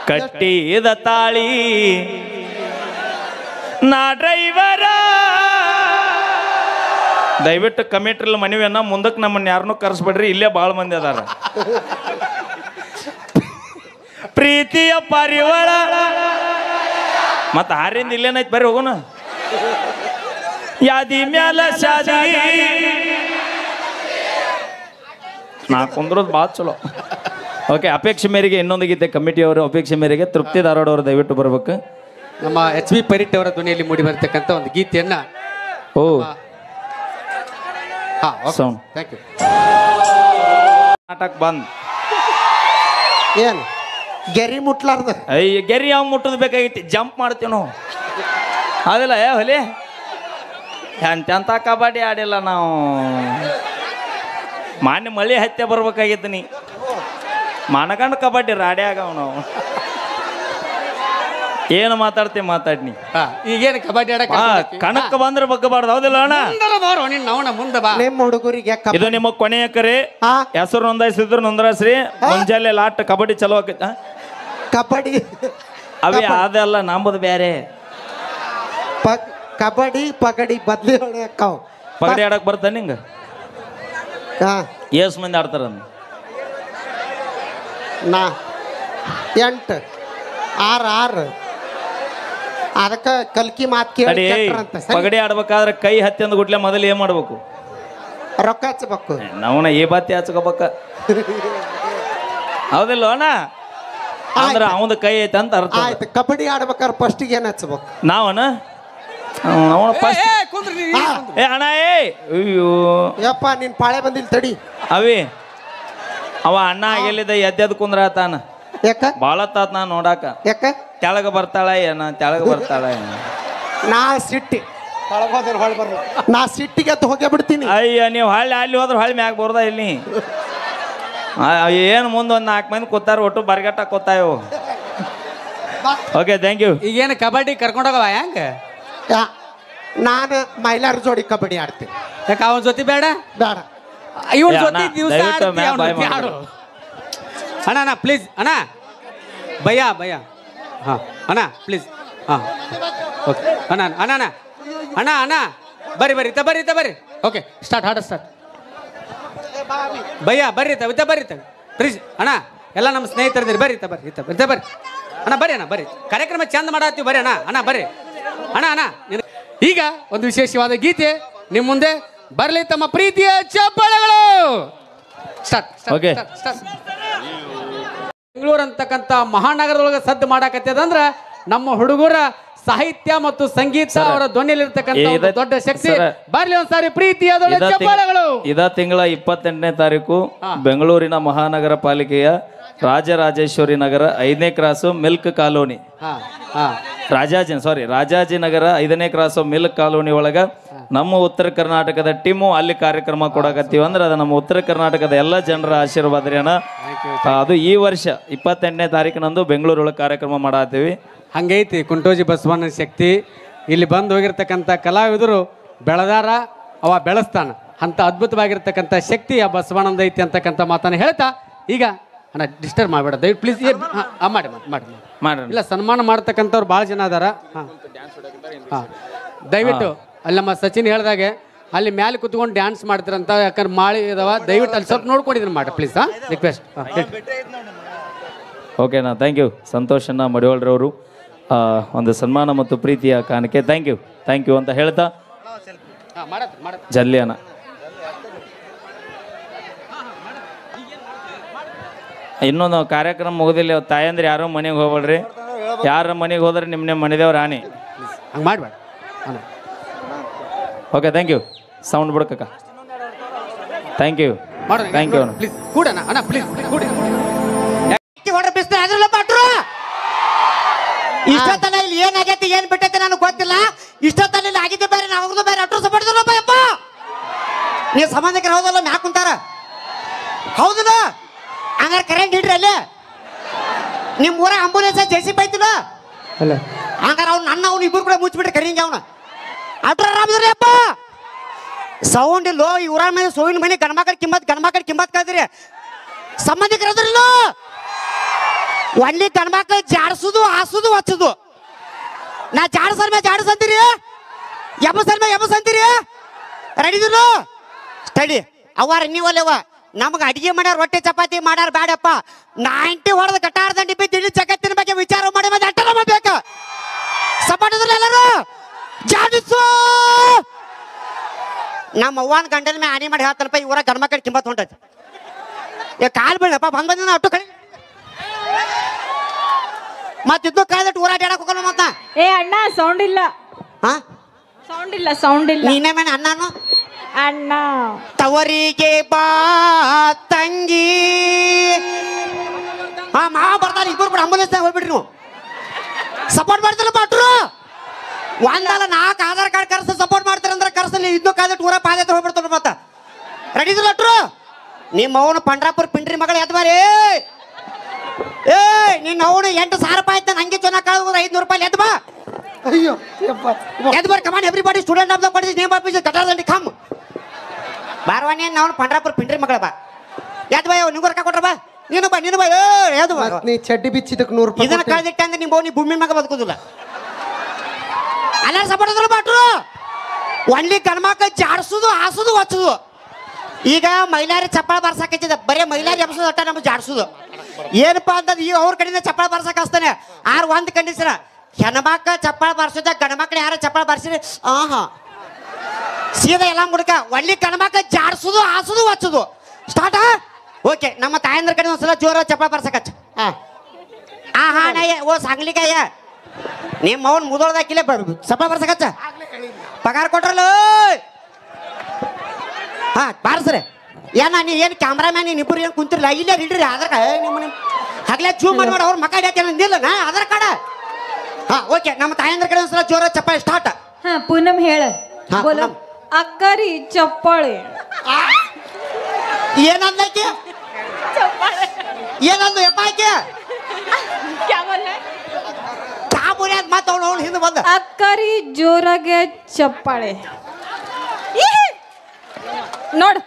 ಕಟ್ಟಿದ ತಾಳಿ ನಾ ಡ್ರೈವರ. ದಯವಿಟ್ಟು ಕಮಿಟ್ರಿಲ್ ಮನವಿಯನ್ನ ಮುಂದಕ್ಕೆ ನಮ್ಮನ್ನ ಯಾರನ್ನೂ ಕರೆಸ್ಬಿಡ್ರಿ. ಇಲ್ಲೇ ಭಾಳ ಮಂದಿ ಅದಾರ. ಪ್ರೀತಿಯ ಪಾರಿವಾಳ ಮತ್ತ ಹಾರಿಂದ ಇಲ್ಲೇನೈತಿ? ಬರ್ರಿ ಹೋಗೋಣ. ಯಾದಿ ಮ್ಯಾಲ ಶಾದಿ. ನಾ ಕುಂದ್ರದ್ ಭಾಳ ಚಲೋ. ಓಕೆ, ಅಪೇಕ್ಷೆ ಮೇರೆಗೆ ಇನ್ನೊಂದು ಗೀತೆ ಕಮಿಟಿಯವರು ಅಪೇಕ್ಷೆ ಮೇರೆಗೆ ತೃಪ್ತಿ ಧಾರವಾಡ ಅವರು ದಯವಿಟ್ಟು ಬರಬೇಕು. ನಮ್ಮ HB ಪರಿಟ್ ಅವರ ಧ್ವನಿಯಲ್ಲಿ ಮೂಡಿ ಬರ್ತಕ್ಕಂಥ ಒಂದು ಗೀತೆಯನ್ನ ಸೌಂಡ್ ಥ್ಯಾಂಕ್ ಯು. ನಾಟಕ ಬಂದ್. ಏನು ಗೆರಿ ಮುಟ್ಲಾರ್ದ? ಅಯ್ಯ ಗೆರಿ ಯಾವ ಮುಟ್ಟದ್ ಬೇಕಾಗಿತ್ತು? ಜಂಪ್ ಮಾಡ್ತೀವಿ ನಾವು. ಹೌದಿಲ್ಲ? ಹೊಲಿ ಎಂತೆಂಥ ಕಬಡ್ಡಿ ಆಡಿಲ್ಲ ನಾವು. ಮಾನ್ಯ ಮಳೆ ಹತ್ಯೆ ಬರ್ಬೇಕಾಗಿತ್ತು. ನೀ ಮನಗಂಡು ಕಬಡ್ಡಿ ರಾಡ್ಯಾಗವ ನಾವು. ಏನು ಮಾತಾಡ್ತೀವಿ ಮಾತಾಡ್ನಿ. ಈಗೇನು ಕಬಡ್ಡಿ ಆಡಕ ಕಣಕ್ಕೆ ಬಂದ್ರೆ ಬಗ್ಗಬಾರ್ದು. ಹೌದಿಲ್ಲ ಅಣ್ಣ? ಮುಂದೆ ಬಾ. ನಿಮ್ಮ ಹುಡುಗರಿಗೆ ಇದು ನಿಮ್ಮ ಕೊನೆಯ ಕರೆ. ಹೆಸರು ನೋಂದಾಯಿಸಿದ್ರು ನೋಂದಾಯಿಸ್ರಿ. ಮುಂಜಾನೆ ಲಾಟ್ ಕಬಡ್ಡಿ ಚಲೋ ಆಕೈತ. ಕಬಡ್ಡಿ ಅವೇ ಅದೆಲ್ಲ ನಂಬುದು ಬೇರೆ. ಕಬಡ್ಡಿ ಪಗಡಿ ಬದ್ಲಿ ಹೊಡೆಯಕ್ಕವು. ಪಗಡಿ ಆಡಕ್ ಬರ್ತಾನೆ ನಿಂಗ? ಏಸ್ ಮಂದಿ ಆಡ್ತಾರ? ನಾ 8 6 ಅದಕ್ಕೆ ಕಲ್ಕಿ ಮಾತು ಕೇಳಿ ಪಗಡಿ ಆಡ್ಬೇಕಾದ್ರೆ ಕೈ ಹತ್ತಿ ಅಂದ ಗುಟ್ಲೆ ಮೊದಲು ಏನ್ ಮಾಡ್ಬೇಕು? ರೊಕ್ಕ ಹಚ್ಚಬೇಕು. ನಾವನ ಏ ಬಾತಿ ಹಚ್ಕೋಬೇಕ. ಹೌದಿಲ್ಲ ಅಣ್ಣ? ಅಂದ್ರ ಅವಂದ ಕೈ ಐತೆ ಅಂತ ಅರ್ಥ. ಆಯ್ತು. ಕಬಡ್ಡಿ ಆಡ್ಬೇಕಾದ್ರೆ ಫಸ್ಟಿಗೆ ಏನು ಹಚ್ಬೇಕು? ನಾವನ ಏ ಅಣ್ಣ ಅಯ್ಯೋ ಯಪ್ಪ ನಿನ್ ಪಾಳೆ ಬಂದಿಲ್ಲ ತಡಿ. ಅವಿ ಅವ ಅಣ್ಣ ಎಲ್ಲಿದ್ದ ಎದ್ದೆದ್ ಕುಂದ್ರ ತಾನ. ಯಾಕ? ಬಾಳ ತಾತ್ ನಾ ನೋಡಾಕ. ಯಾಕ? ತೆಳಗ ಬರ್ತಾಳ ಏನ? ತೆಳಗ ಬರ್ತಾಳ ಏನ? ನಾ ಸಿಟ್ಟಿಗೆ ಹೋಗೇ ಬಿಡ್ತೀನಿ. ಅಯ್ಯ ನೀವು ಹಳ್ಳಿ ಅಲ್ಲಿ ಹೋದ್ರೆ ಹಳ್ಳಿ ಮ್ಯಾಗ ಬರ್ದ ಇಲ್ಲಿ. ಏನು ಮುಂದೆ ಒಂದು 4 ಮಂದಿ ಕೂತಾರ. ಒಟ್ಟು ಬರ್ಗಟ್ಟ ಕೂತಾಯವು. Okay thank you. ಈಗೇನು ಕಬಡ್ಡಿ ಕರ್ಕೊಂಡೋಗವ ಹೆಂಗ? ನಾನು ಮೈಲಾರ ಜೋಡಿ ಕಬಡ್ಡಿ ಆಡ್ತೀನಿ. ಯಾಕೆ ಅವನ ಜೊತೆ ಬೇಡ? ಬೇಡ. ಇವನ್ ಜೊತೆ ದಿವಸ ಆಡು. ಅಣ್ಣ ಅಣ್ಣ ಪ್ಲೀಸ್ ಅಣ್ಣ. ಭಯ್ಯ ಭಯ್ಯ. ಹಾಂ ಅಣ್ಣ ಪ್ಲೀಸ್. ಹಾಂ ಓಕೆ ಅಣ್ಣ ಅಣ್ಣ ಅಣ್ಣ ಅಣ್ಣ ಅಣ್ಣ ಬರ್ರಿ ಬರ್ರಿ ಬರ್ರಿ. ಓಕೆ ಸ್ಟಾರ್ಟ್ ಹಾಡ ಸ್ಟಾರ್ಟ್. ಭಯ್ಯ ಬರ್ರಿ ಬರ್ರಿ ಪ್ಲೀಸ್ ಅಣ್ಣ. ಎಲ್ಲ ನಮ್ಮ ಸ್ನೇಹಿತರಿದ್ದೀರಿ. ಬರ್ರಿ ಬರ್ರಿ ಅಣ್ಣ. ಬರ್ರಿ ಅಣ್ಣ ಬರ್ರಿ. ಕಾರ್ಯಕ್ರಮ ಚಂದ ಮಾಡತ್ತೀವಿ. ಬರ್ರಿ ಅಣ್ಣ. ಅಣ್ಣ ಬರ್ರಿ ಅಣ್ಣ. ಅಣ್ಣ ಈಗ ಒಂದು ವಿಶೇಷವಾದ ಗೀತೆ ನಿಮ್ಮ ಮುಂದೆ ಬರಲಿ. ತಮ್ಮ ಪ್ರೀತಿಯ ಚಪ್ಪಾಳೆಗಳು. ಸ್ಟಾರ್ಟ್. Okay start. ಬೆಂಗಳೂರು ಅಂತಕ್ಕಂಥ ಮಹಾನಗರದೊಳಗೆ ಸದ್ದು ಮಾಡಾಕತ್ತದಂದ್ರ ನಮ್ಮ ಹುಡುಗರ ಸಾಹಿತ್ಯ ಮತ್ತು ಸಂಗೀತ ಅವರ ಧ್ವನಿಯಲ್ಲಿರ್ತಕ್ಕಂಥ ಒಂದು ದೊಡ್ಡ ಶಕ್ತಿ. ಬರ್ಲಿ ಒಂದ್ಸಾರಿ ಪ್ರೀತಿಯ ಚಪ್ಪಾಳೆಗಳು. ಇದ ತಿಂಗಳ 28ನೇ ತಾರೀಕು ಬೆಂಗಳೂರಿನ ಮಹಾನಗರ ಪಾಲಿಕೆಯ ರಾಜರಾಜೇಶ್ವರಿ ನಗರ 5ನೇ ಕ್ರಾಸು ಮಿಲ್ಕ್ ಕಾಲೋನಿ, ರಾಜಾಜಿನಗರ 5ನೇ ಕ್ರಾಸು ಮಿಲ್ಕ್ ಕಾಲೋನಿ ಒಳಗ ನಮ್ಮ ಉತ್ತರ ಕರ್ನಾಟಕದ ಟೀಮು ಅಲ್ಲಿ ಕಾರ್ಯಕ್ರಮ ಕೊಡಕತ್ತೀವಿ. ಅಂದ್ರೆ ಅದು ನಮ್ಮ ಉತ್ತರ ಕರ್ನಾಟಕದ ಎಲ್ಲ ಜನರ ಆಶೀರ್ವಾದ ರೀ ಅಣ್ಣ. ಅದು ಈ ವರ್ಷ 28ನೇ ತಾರೀಕಿನಂದು ಬೆಂಗಳೂರೊಳಗೆ ಕಾರ್ಯಕ್ರಮ ಮಾಡತ್ತೀವಿ. ಹಂಗೈತಿ ಕುಂಟೋಜಿ ಬಸವಣ್ಣನ ಶಕ್ತಿ. ಇಲ್ಲಿ ಬಂದು ಹೋಗಿರ್ತಕ್ಕಂಥ ಕಲಾವಿದರು ಬೆಳೆದಾರ, ಅವ ಬೆಳೆಸ್ತಾನ. ಅಂತ ಅದ್ಭುತವಾಗಿರ್ತಕ್ಕಂಥ ಶಕ್ತಿ ಆ ಬಸವಣ್ಣಂದ ಐತಿ ಅಂತಕ್ಕಂಥ ಮಾತನ್ನ ಹೇಳ್ತಾ, ಈಗ ಅಣ್ಣ ಡಿಸ್ಟರ್ಬ್ ಮಾಡಬೇಡ ದಯವಿಟ್ಟು ಪ್ಲೀಸ್. ಮಾಡಿ ಮಾಡಿ ಮಾಡಿ ಇಲ್ಲ, ಸನ್ಮಾನ ಮಾಡ್ತಕ್ಕಂಥವ್ರು ಭಾಳ ಜನ ಅದಾರ. ಹಾಂ ದಯವಿಟ್ಟು ಅಲ್ಲಿ ನಮ್ಮ ಸಚಿನ್ ಹೇಳ್ದಾಗೆ ಅಲ್ಲಿ ಮ್ಯಾಲೆ ಕುತ್ಕೊಂಡು ಡ್ಯಾನ್ಸ್ ಮಾಡ್ತಾರಂತ, ಯಾಕಂದ್ರೆ ಮಾಳಿ ಇದಾವ. ದಯವಿಟ್ಟು ಅಲ್ಲಿ ಸ್ವಲ್ಪ ನೋಡ್ಕೊಂಡಿದ್ದೀನಿ ಮಾಡಿ ಪ್ಲೀಸ್. ರಿಕ್ವೆಸ್ಟ್. ಓಕೆನಾ, ಥ್ಯಾಂಕ್ ಯು. ಸಂತೋಷನ ಮಡಿವಾಳ್ರವರು ಒಂದು ಸನ್ಮಾನ ಮತ್ತು ಪ್ರೀತಿಯ ಕಾಣಿಕೆ. ಥ್ಯಾಂಕ್ ಯು ಅಂತ ಹೇಳ್ತಾ ಜಲ್ಯಾನ ಇನ್ನೊಂದು ಕಾರ್ಯಕ್ರಮ ಮುಗಿದಿಲ್ಲ. ತಾಯಂದ್ರೆ ಯಾರೋ ಮನೆಗೆ ಹೋಗ್ಬೇಡ್ರಿ. ಯಾರ ಮನೆಗೆ ಹೋದ್ರೆ ನಿಮ್ಮ ಮನೆದೇವ್ರ ರಾಣಿ. ಹಂಗೆ ಮಾಡಬೇಡ. Okay, thank you. ಸೌಂಡ್ ಬಿಡಕ್ಕ. ಥ್ಯಾಂಕ್ ಯು ಪ್ಲೀಸ್ ಕೂಡಣ ಅಣ್ಣ, ಪ್ಲೀಸ್ ಕೂಡಿ. ಇಷ್ಟೊತ್ತಲ್ಲ ಇಲ್ಲಿ ಏನಾಗೈತಿ ಏನ್ ಬಿಟ್ಟೈತೆ ನನಗೆ ಗೊತ್ತಿಲ್ಲ. ಇಷ್ಟೊತ್ತಲ್ಲ ಇಲ್ಲಿ ಆಗಿದ್ದೆ ಬೇರೆ, ನಾವು ಬೇರೆ ಅಟ್ರು ಸಪೋರ್ಟ್ದಲ್ಲಪ್ಪ. ಯಪ್ಪ ನೀವು ಸಂಬಂಧಿಕರು ಹೌದಲ್ಲ, ಮ್ಯಾಕ್ ಕುಂತಾರ ಹೌದಲ್ಲ? ಹಂಗಾರೆ ಕರೆಂಟ್ ಇಡ್ರಿ ಅಲ್ಲಿ. ನಿಮ್ಮ ಊರ ಆಂಬುಲೆನ್ಸ್ ಜೆಸಿ ಬೈತಿಲ್ಲ ಹಂಗಾರ ಅವ್ನು ಇಬ್ಬರು ಕೂಡ ಮುಚ್ಚಿಬಿಟ್ರಿ ಕರಿಂಗೆ. ಅವನ ಅಟ್ರ ಆರಾಮದ್ರಿ ಅಪ್ಪ. ಸೌಂಡ್ ಇಲ್ಲೋ ಈ ಊರ ಮೇಲೆ ಸೋವಿನ ಮನೆ ಗಣಮಕ್ಕಳ ಕಿಮ್ಮತ್ ಕಳ್ದಿರಿ. ಸಂಬಂಧಿಕರು ಅದ್ರಿಲ್ಲ ಒಳ್ಳೆ ಗಣಮಕ್ಳು ಜಾಡ್ಸುದು ಹಾಸುದು ಹಚ್ಚುದು. ನಾ ಜಾಡ್ಸರ್ ಮೇಲೆ ಜಾಡ್ಸಂತೀರಿ, ಎಬ್ಬಸರ್ ಮೇಲೆ ಎಬ್ಬಸಂತೀರಿ. ರೆಡಿದಿಲ್ಲ ಸ್ಟಡಿ ಅವಾರ ನೀವಲ್ಲವ. ನಮ್ಗೆ ಅಡಿಗೆ ಮಾಡ್ಯಾರ, ರೊಟ್ಟಿ ಚಪಾತಿ ಮಾಡ್ಯಾರ ಬೇಡಪ್ಪ. 90 ಹೊಡೆದ ಕಟ್ಟಾರ್ದಂಡಿ ಬಿದ್ದು ಜಗತ್ತಿನ ಬಗ್ಗೆ ವಿಚಾರ ಮಾಡಿ ಮತ್ತೆ ಅಟ್ಟ ಬೇಕು. ಸಪಾಟದ್ರಲ್ಲ ಎಲ್ಲರೂ ಜಾಡಿಸು. ನಮ್ಮ ಅವ್ವನ ಗಂಡನ ಮೇಲೆ ಆನಿ ಮಾಡಿ ಹೇಳ್ತಾನಪ್ಪ. ಈ ಊರ ಗಣಮಕ್ಕಳ ಕಿಮ್ಮತ್ ಹೊಂಟೈತಿ. ಕಾಲ್ ಬೀಳಪ್ಪ ಬಂದ ಅಟ್ಟು ಕಳಿ ಮತ್ತಿದ್ದು ಕಾಯ್ದಟ್ಟು ಊರಾಟ ಆಡಕ್ ಹೋಗೋಣ. ಮತ್ತ ಏ ಅಣ್ಣ ಸೌಂಡ್ ಇಲ್ಲ. ಹಾ ಸೌಂಡ್ ಇಲ್ಲ. ನೀನೇ ಮೇಲೆ ಅಣ್ಣನು ಅಣ್ಣ ತವರಿಗೆ ಬಾ ತಂಗಿ. ಹಾ ಮಾವ ಬರ್ತಾರ, ಇಬ್ಬರು ಕೂಡ ಆಂಬುಲೆನ್ಸ್ ಹೋಗ್ಬಿಡ್ರಿ. ನೀವು ಸಪೋರ್ಟ್ ಮಾಡ್ತಿಲ್ಲ ಪಾಟ್ರು. ಒಂದಲ್ಲ 4 ಆಧಾರ್ ಕಾರ್ಡ್ ಕರ್ಸ ಸಪೋರ್ಟ್ ಮಾಡ್ತಾರಂದ್ರೆ ಕರ್ಸಲ್ಲಿ ಇದ್ದು ಕಾಯ್ದಟ್ಟು ಊರ ಪಾದಯಾತ್ರೆ ಹೋಗ್ಬಿಡ್ತಾರ. ಮತ್ತ ರೆಡಿ ಇದಿಲ್ಲ ಅಟ್ರು. ನಿಮ್ಮ ಅವನು ಪಂಡ್ರಾಪುರ ಪಿಂಡ್ರಿ ಮಗಳು ಎದ್ ಬಾರಿ. ನಿನ್ನ ಅವನು 8,000 ರೂಪಾಯಿ ಆಯ್ತಾನ. ಹಂಗೆ ಚೆನ್ನಾಗಿ ಕಳೆದ 500 ರೂಪಾಯಿ ಎದ್ ಬಾ. ಅಯ್ಯೋ ಎದ್ ಬಾರಿ. Come on everybody student of the college name ಆಫೀಸ್ ಕಟಾರದಂಡಿ ಕಮ್ ಬಾರ್ವಾನಿ. ನಾವು ಪಂಡ್ರಾಪುರ ಪಿಂಡ್ರಿ ಮಗಳ ಬಾ. ಎದ್ ಬಾ. ನಿಂಗೂ ರೊಕ್ಕ ಕೊಟ್ರ ಬಾ. ನೀನು ಬಾ ಯಾವ್ದು ನೀ ಚಡ್ಡಿ ಬಿಚ್ಚಿದಕ್ಕೆ 100 ರೂಪಾಯಿ ಇದನ್ನ ಕಳೆದಿಟ್ಟ ಅಂದ್ರೆ ನಿಮ್ಮ ನೀ ಭೂಮಿ ಮಗ ಬದುಕುದಿಲ್ಲ. ಅಲ್ಲ ಸಪೋರ್ಟ್ ಬಾಟ್ರು. ಒನ್ಲಿ ಗಣಮಕ್ಳು ಜಾಡ್ಸುದು ಹಾಸುದು ಹಚ್ಚುದು. ಈಗ ಮೈಲಾರಿ ಚಪ್ಪಾಳ ಬಾರ್ಸಾಕೈತಿದ, ಬರೀ ಮೈಲಾರಿ ಎಬ್ಸೋದು ಅಟ್ಟ ನಮ್ಗೆ ಜಾಡ್ಸುದು. ಏನಪ್ಪಾ ಅಂತಂದು ಈಗ ಅವ್ರ ಕಡೆಯಿಂದ ಚಪ್ಪಾಳ ಬಾರ್ಸಕ್ ಹಚ್ತಾನೆ. ಒಂದು ಕಂಡೀಷನ್, ಹೆಣ್ಮಕ್ಳು ಚಪ್ಪಾಳ ಬಾರ್ಸೋದ, ಗಣಮಕ್ಳು ಯಾರು ಚಪ್ಪಾಳ ಬಾರ್ಸಿರಿ ಸೀದಾ ಎಲ್ಲ ಮುಡ್ಕ. ಒಳ್ಳೆ ಗಣಮಕ್ಳು ಜಾಡ್ಸುದು ಹಾಸುದು ಹಚ್ಚುದು. ಸ್ಟಾರ್ಟ್. ಓಕೆ, ನಮ್ಮ ತಾಯಂದ್ರ ಕಡೆ ಒಂದ್ಸಲ ಜೋರ ಚಪ್ಪಾಳ ಬಾರ್ಸಕ್ ಹಚ್ಚ. ಹಾ ನಯ್ಯ ಓ ಸಾಂಗ್ಲಿಕಾಯ ನಿಮ್ಮ ಅವ್ನು ಮುದೋಳ್ದಾಕಿಲ್ಲ ಚಪ್ಪಾಳ ಬಾರ್ಸಕ್ ಹಚ್ಚ. ಪಗಾರ ಕೊಟ್ರಲ್ಲ. ಹಾ ಬಾರ್ಸ್ರಿ. ಏನ ನೀ ಏನು ಕ್ಯಾಮ್ರಾಮ್ಯಾನ್ ಇಬ್ಬರು ಏನು ಕುಂತಿರಲ್ಲ, ಇಲ್ಲೇ ಹಿಡ್ರಿ ಆಧಾರ್ ಕಾರ್ಡ್. ನಿಮ್ಮ ಹಗ್ಲೇ ಜೂಮ್ ಮಾಡಿ ಅವ್ರ ಮಕ್ಕ ಹಿಡಿಯಕ್ಕೆ ಅಂದಿಲ್ಲ ನಾ ಆಧಾರ್ ಕಾರ್ಡ್. ಹಾ ಓಕೆ, ನಮ್ಮ ತಾಯಂದ್ರ ಕಡೆ ಒಂದ್ಸಲ ಜೋರ ಚಪ್ಪಾಳೆ ಸ್ಟಾರ್ಟ್. ಹಾ ಪೂನಮ್ ಹೇಳ. ಅಕ್ಕರಿ ಚಪ್ಪಾಳೆ. ಏನಂದಕ್ಕೆ ಏನಂದು ಎಪ್ಪಾಕೆ ಕಾಬೂರಿ ಅಂತ ಮಾತು ಅವನು ಹಿಂದೆ ಬಂದ. ಅಕ್ಕರಿ ಜೋರಾಗೆ ಚಪ್ಪಾಳೆ. ನೋಡು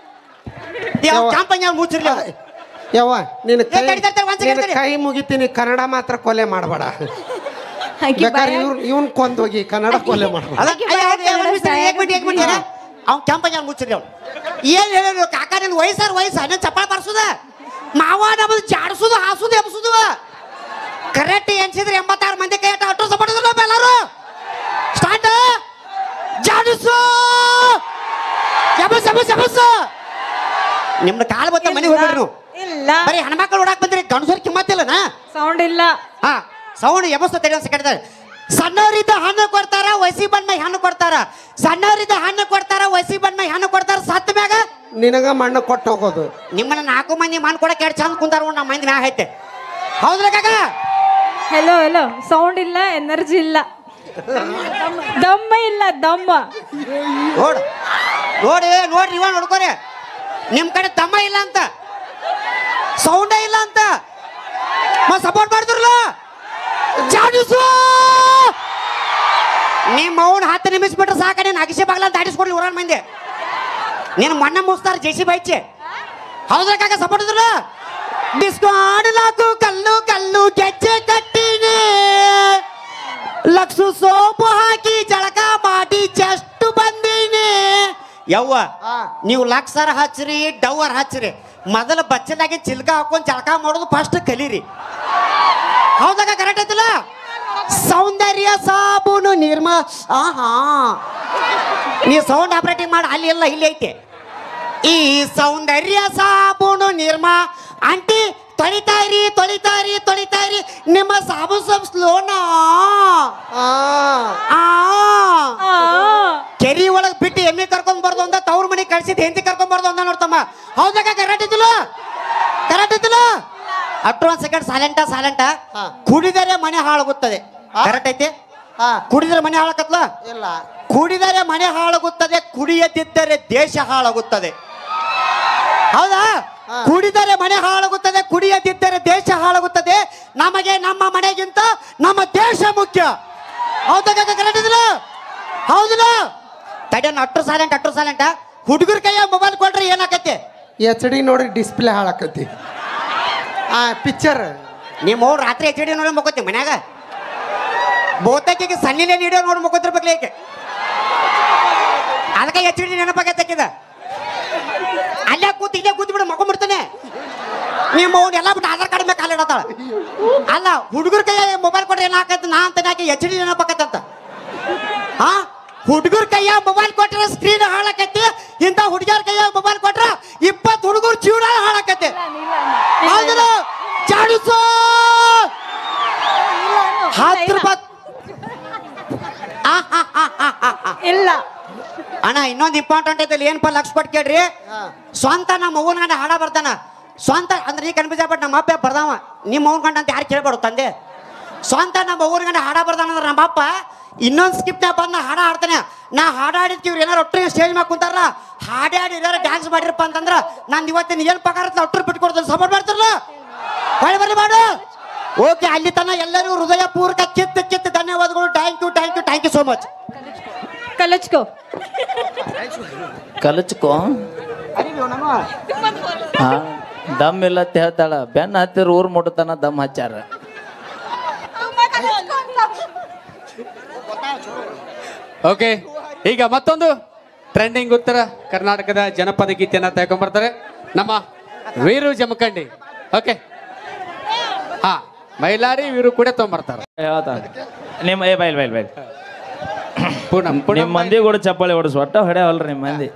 ಕ್ಯಾಂಪಂಗ್ ಮುಚ್ಚಿರ್ಲಿ. ಯವ್ವ ನಿನ್ನ ಕೈ ಮುಗಿತೀನಿ, ಕನ್ನಡ ಮಾತ್ರ ಕೊಲೆ ಮಾಡಬೇಡ. ಇವನ್ ಕೊಂದೋಗಿ ಕನ್ನಡ ಕೊಲೆ ಮಾಡಬೇಡ. ಅವ್ನು ಕ್ಯಾಂಪಂಗ್ ಮುಚ್ಚಿರ್ಲಿ. ಅವ್ನು ಏನ್ ಹೇಳಿ ಕಾಕ ನಿನ್ ವಯಸ್ಸಾರ ನೀನ್ ಚಪ್ಪಾಳ ಬರ್ಸುದ. ಮಾವ ನಮ್ಮದು ಜಾಡ್ಸುದು ಹಾಸುದು ಎಬ್ಸುದು. ಕರೆಕ್ಟ್ ಎನ್ಸಿದ್ರೆ 86 ಮಂದಿ ಕೈ ಅಟ್ಟು ಸಪೋರ್ಟ್ ಎಲ್ಲರೂ. ಸ್ಟಾರ್ಟ್. ಜಾಡಿಸು ಎಬಸ್ ಎಬಸ್ ಎಬಸ್. ನಿಮ್ದು ಕಾಲು ಬತ್ತ ಮನೆಗೆ ಹೋಗ್ಬಿಡ್ರಿ ನೀವು. ಇಲ್ಲ ಇಲ್ಲ ಬರೀ ಹೆಣ್ಮಕ್ಳು ನೋಡಕ್ ಬಂದ್ರಿ ಗಂಡಸರ್ ಕಿಮ್ಮತ್ತಿಲ್ಲನಾ ಸೌಂಡ್ ಇಲ್ಲ ಹಾ ಸೌಂಡ್ ಎಬಸ್ತ ತಡಿ ಒಂದು ಸೆಕೆಂಡ್ ಸಣ್ಣವರಿದ್ದ ಹಣ್ಣು ಕೊಡ್ತಾರ ವಸಿ ಬಂದ ಮ್ಯಾಗ ಹಣ್ಣು ಕೊಡ್ತಾರ ಸಣ್ಣವರಿದ್ದ ಹಣ್ಣು ಕೊಡ್ತಾರ ವಸಿ ಬಂದ ಮ್ಯಾಗ ಹಣ್ಣು ಕೊಡ್ತಾರ ಸತ್ತ ಮ್ಯಾಗ ನಿನಗ ಮಣ್ಣು ಕೊಟ್ಟು ಹೋಗೋದು. ನಿಮ್ಮನ್ನ 4 ಮಂದಿ ಮಣ್ಣು ಕೊಡಕ್ಕೆ ಎರಡು ಚಂದ ಕುಂತಾರ ನಮ್ಮ ಮಂದಿ ಮ್ಯಾಗ ಐತೆ ಹೌದ್ರ ಕಾಕ ಹೆಲೋ ಹೆಲೋ ಸೌಂಡ್ ಇಲ್ಲ ಎನರ್ಜಿ ಇಲ್ಲ ದಮ್ಮ ಇಲ್ಲ ದಮ್ಮ ನೋಡ್ ನೋಡ್ರಿ ಇವ ನೋಡ್ಕೋರಿ ನಿಮ್ ಕಡೆ ದಮ್ಮ ಇಲ್ಲ ಅಂತ ಸೌಂಡೇ ಇಲ್ಲ ಅಂತ ಸಪೋರ್ಟ್ ಮಾಡಿದ್ರಲ್ಲ ಜಾಡಿಸು ನಿಮ್ಮ ಅವ್ನು 10 ನಿಮಿಷ ಬಿಟ್ರೆ ಸಾಕ ನೀನು ಅಗಿಸಿ ಬಾಗ್ಲ ದಾಟಿಸ್ಕೊಡ್ಲಿ ಊರನ್ ಮಂದಿ ನೀನು ಮಣ್ಣ ಮುಸ್ತಾರ ಜೆಸಿ ಬೈಚೆ ಹೌದ್ರ ಕಾಕ ಸಪೋರ್ಟ್ ಇದ್ರಲ್ಲ ಡಿಸ್ಕೋ ಆಡಲಾಕು ಕಲ್ಲು ಕಲ್ಲು ಗೆಜ್ಜೆ ಕಟ್ಟಿನಿ ಲಕ್ಷು ಸೋಪು ಹಾಕಿ ಜಳಕ ಮಾಡಿ ಜಸ್ಟ್ ಬಂದೀನಿ ಯವ್ವ ನೀವು ಲಕ್ಷರ ಹಚ್ಚ್ರಿ ಡವರ್ ಹಚ್ಚ್ರಿ ಮೊದಲ ಬಚ್ಚಲಾಗಿ ಚಿಲ್ಕ ಹಾಕೊಂಡು ಜಳಕ ಮಾಡೋದು ಫಸ್ಟ್ ಕಲೀರಿ ಹೌದಾಗ ಕರೆಕ್ಟ್ ಐತಿಲ್ಲ ಸೌಂದರ್ಯ ಸಾಬೂನು ನಿರ್ಮ ಆಹಾ ನೀವು ಸೌಂಡ್ ಆಪರೇಟಿಂಗ್ ಮಾಡಿ ಅಲ್ಲಿ ಎಲ್ಲ ಇಲ್ಲಿ ಐತೆ ಈ ಸೌಂದರ್ಯ ಸಾಬೂನು ನಿರ್ಮ ಆಂಟಿ ತೊಳಿತಾಯಿರಿ ತೊಳಿತಾಯಿರಿ ತೊಳಿತಾಯಿರಿ ನಿಮ್ಮ ಸಾಬು ಸ್ವಲ್ಪ ಸ್ಲೋನಾ ಕೆರಿ ಒಳಗೆ ಬಿಟ್ಟು ಎಮ್ಮೆ ಕರ್ಕೊಂಡ್ ಬರ್ದು ಅಂದ ತವ್ರ ಮನೆಗೆ ಕಳ್ಸಿದ್ ಹೆಂಡತಿ ಕರ್ಕೊಂಡ್ ಬರ್ದು ಅಂದ ನೋಡ್ತಮ್ಮ ಹೌದಾಗ ಕರೆಕ್ಟ್ ಐತಿಲ್ಲ ಕರೆಕ್ಟ್ ಐತಿಲ್ಲ ಅಷ್ಟು ಒಂದ್ ಸೆಕೆಂಡ್ ಸೈಲೆಂಟ ಕುಡಿದರೆ ಮನೆ ಹಾಳಾಗುತ್ತದೆ ಕರೆಕ್ಟ್ ಐತಿ ಕುಡಿದರೆ ಮನೆ ಹಾಳಾಗತ್ಲ ಇಲ್ಲ ಕುಡಿದರೆ ಮನೆ ಹಾಳಾಗುತ್ತದೆ ಕುಡಿಯದಿದ್ದರೆ ದೇಶ ಹಾಳಾಗುತ್ತದೆ ಹೌದಾ ಕುಡಿದರೆ ಮನೆ ಹಾಳಾಗುತ್ತದೆ ಕುಡಿಯದಿದ್ದರೆ ದೇಶ ಹಾಳಾಗುತ್ತದೆ ನಮಗೆ ನಮ್ಮ ಮನೆಗಿಂತ ನಮ್ಮ ದೇಶ ಮುಖ್ಯ ಹೌದಾಗ ಕರೆಕ್ಟ್ ಇದಿಲ್ಲ ಹೌದಿಲ್ಲ ತಡಿಯನ್ನ ಅಟ್ಟು ಸೈಲೆಂಟ್ ಹುಡುಗರ ಕೈಯ ಮೊಬೈಲ್ ಕೊಟ್ರೆ ಏನಾಕತಿ HD ನೋಡಿ ಡಿಸ್ಪ್ಲೇ ಹಾಳಾಕತಿ ಪಿಕ್ಚರ್ ನಿಮ್ಮ ರಾತ್ರಿ HD ನೋಡಿ ಮಕ್ಕೋತಿ ಮನ್ಯಾಗ ಬೋತಕಿಗೆ ಸಣ್ಣಿನೇ ನೀಡೋ ನೋಡಿ ಮಕ್ಕೋತಿರ್ಬೇಕ್ಲೇಕೆ ಅದಕ್ಕೆ HD ನೆನಪಾಗತ್ತಕ್ಕಿದ ಅಲ್ಲೇ ಇಲ್ಲೇ ಕೂತ್ ಬಿಡು ಮಕ್ಕೊಂಡ್ಬಿಡ್ತಾನೆ ನಿಮ್ಮ ಅವ್ನು ಎಲ್ಲ ಬಿಟ್ಟು ಆಧಾರ್ ಕಾರ್ಡ್ ಮೇಲೆ ಕಾಲಿಡತ್ತಾಳ ಅಲ್ಲ ಹುಡುಗರ ಕೈ ಮೊಬೈಲ್ ಕೊಟ್ರೆ ಏನಾಕತ್ತ ನಾ ಅಂತ ಯಾಕೆ HD ನೆನಪಾಕತ್ತಂತ ಹಾ ಹುಡುಗರ ಕೈಯ ಮೊಬೈಲ್ ಕೊಟ್ರೆ ಸ್ಕ್ರೀನ್ ಹಾಳಾಕೈತಿ ಇಂಥ ಹುಡುಗಿಯರ ಕೈಯ ಮೊಬೈಲ್ ಕೊಟ್ರ 20 ಹುಡುಗರು ಜೀವನ ಹಾಳಾಕೈತಿ ಹೌದಿಲ್ಲ ಚಾಡಿಸೋ 10 ರೂಪಾಯಿ ಇಲ್ಲ ಅಣ್ಣ ಇನ್ನೊಂದು ಇಂಪಾರ್ಟೆಂಟ್ ಐತಲ್ಲಿ ಏನಪ್ಪ ಲಕ್ಷ ಕೊಟ್ಟು ಕೇಳ್ರಿ ಸ್ವಂತ ನಮ್ಮ ಅವ್ವನ ಗಂಡ ಹಾಡ ಬರ್ತಾನ ಸ್ವಂತ ಅಂದ್ರೆ ಈ ಕನ್ಫ್ಯೂಸ್ ಆಗ್ಬಿಟ್ಟು ನಮ್ಮ ಅಪ್ಪ ಬರ್ದಾವ ನಿಮ್ಮ ಅವ್ನ ಗಂಡ ಅಂತ ಯಾರು ಕೇಳ್ಬಾರ್ದು ತಂದೆ ಸ್ವಂತ ನಮ್ಮ ಅವ್ವನ ಗಂಡ ಹಾಡ ಬರ್ದಾನ ಅಂದ್ರೆ ನಮ್ಮ ಅಪ್ಪ ಇನ್ನೊಂದು ಸ್ಕಿಪ್ನ ಬಂದು ಹಾಡ ಹಾಡ್ತಾನೆ ನಾ ಹಾಡಾಡಿದ್ವಿ ಇವ್ರು ಏನಾರು ಒಟ್ಟರೆ ಸ್ಟೇಜ್ ಮ್ಯಾಗ ಕುಂತಾರ ಹಾಡಾಡಿ ಏನಾರು ಡ್ಯಾನ್ಸ್ ಮಾಡಿರಪ್ಪ ಅಂತಂದ್ರೆ ನಾನು ಇವತ್ತಿನ ಏನು ಪಗಾರ ಒಟ್ಟರು ಬಿಟ್ಕೊಡ್ತೀನಿ ಸಪೋರ್ಟ್ ಮಾಡ್ತಾರಲ್ಲ ಹೊಳೆ ಬರ್ರಿ ಮಾಡು ಓಕೆ ಅಲ್ಲಿ ತನ ಎಲ್ಲರೂ ಹೃದಯ ಪೂರ್ವಕ ಕಿತ್ತು ಧನ್ಯವಾದಗಳು ಥ್ಯಾಂಕ್ ಯು ಸೋ ಮಚ್ ಕಲಚ್ಕೋ ಹಾ ದಮ್ ಇಲ್ಲ ಅಂತ ಹೇಳ್ತಾಳ ಬೆನ್ನ ಹತ್ತಿರ ಊರ್ ಮುಟ್ಟತನ ದಮ್ ಹಚ್ಚಾರ ಓಕೆ ಈಗ ಮತ್ತೊಂದು ಟ್ರೆಂಡಿಂಗ್ ಉತ್ತರ ಕರ್ನಾಟಕದ ಜನಪದ ಗೀತೆಯನ್ನ ತಗೊಂಡ್ಬರ್ತಾರೆ ನಮ್ಮ ವೀರು ಜಮಖಂಡಿ ಓಕೆ ಹಾ ಮೈಲಾರಿ ವೀರು ಕೂಡ ತಗೊಂಡ್ಬರ್ತಾರೆ ನಿಮ್ಮ ಬೈಲ್ ನಿಮ್ಮ ಮಂದಿ ಕೂಡ ಚಪ್ಪಾಳಿ ಹೊಡಿಸ್ ಒಟ್ಟ ಹೊಡೆಯವಲ್ರಿ ನಿಮ್ಮ ಮಂದಿ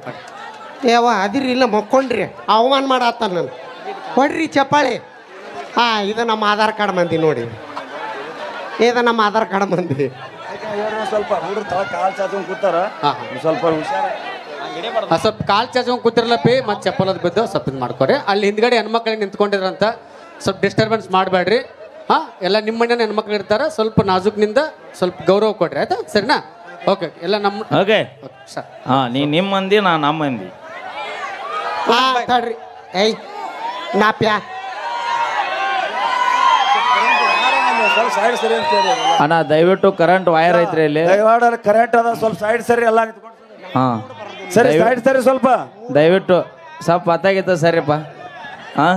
ಏವ ಅದಿರಿ ಇಲ್ಲ ಮಕ್ಕೊಂಡ್ರಿ ಅವಮಾನ ಮಾಡತ್ತ ನಾನು ಹೊಡ್ರಿ ಚಪ್ಪಾಳಿ ಇದು ನಮ್ಮ ಆಧಾರ್ ಕಾರ್ಡ್ ಮಂದಿ ನೋಡಿ ಇದು ನಮ್ಮ ಆಧಾರ್ ಕಾರ್ಡ್ ಮಂದಿ ಸ್ವಲ್ಪ ಹುಡುಗ ಕಾಲ್ ಚಾಚು ಕೂತಾರ ಸ್ವಲ್ಪ ಸ್ವಲ್ಪ ಕಾಲ್ ಚಾಚು ಕೂತಿರ್ಲಪ್ಪಿ ಮತ್ತೆ ಚಪ್ಪಲದ್ ಬಿದ್ದು ಸ್ವಲ್ಪ ಇದು ಮಾಡ್ಕೊರಿ ಅಲ್ಲಿ ಹಿಂದ್ಗಡೆ ಹೆಣ್ಮಕ್ಳಿಗೆ ನಿಂತ್ಕೊಂಡಿದ್ರಂತ ಸ್ವಲ್ಪ ಡಿಸ್ಟರ್ಬೆನ್ಸ್ ಮಾಡಬೇಡ್ರಿ ಎಲ್ಲ ನಿಮ್ಮ ಮನೆ ಹೆಣ್ಮಕ್ಳು ಇರ್ತಾರ ಸ್ವಲ್ಪ ನಾಜುಕ್ನಿಂದ ಸ್ವಲ್ಪ ಗೌರವ ಕೊಡ್ರಿ ಆಯ್ತಾ ಸರಿನಾ ಓಕೆ ಎಲ್ಲ ನಮ್ಮ ಓಕೆ ನೀ ನಿಮ್ಮ ಮಂದಿ ನಾ ನಮ್ಮ ಮಂದಿ ತಡ್ರಿ ಏಯ್ ನಾ ಪ್ಯಾ ಸೈಡ್ ಸರಿ ಅಂತ ಹೇಳಿ ಅಣ್ಣ ದಯವಿಟ್ಟು ಕರೆಂಟ್ ವೈರ್ ಐತ್ರಿ ಇಲ್ಲಿ ಕರೆಕ್ಟ್ ಅದ ಸ್ವಲ್ಪ ಸೈಡ್ ಸರಿ ಎಲ್ಲ ಹಾ ಸರಿ ಸೈಡ್ ಸರಿ ಸ್ವಲ್ಪ ದಯವಿಟ್ಟು ಸ್ವಲ್ಪ ಪತ್ತಾಗಿತ್ತ ಸರಿಪ್ಪ ಹಾ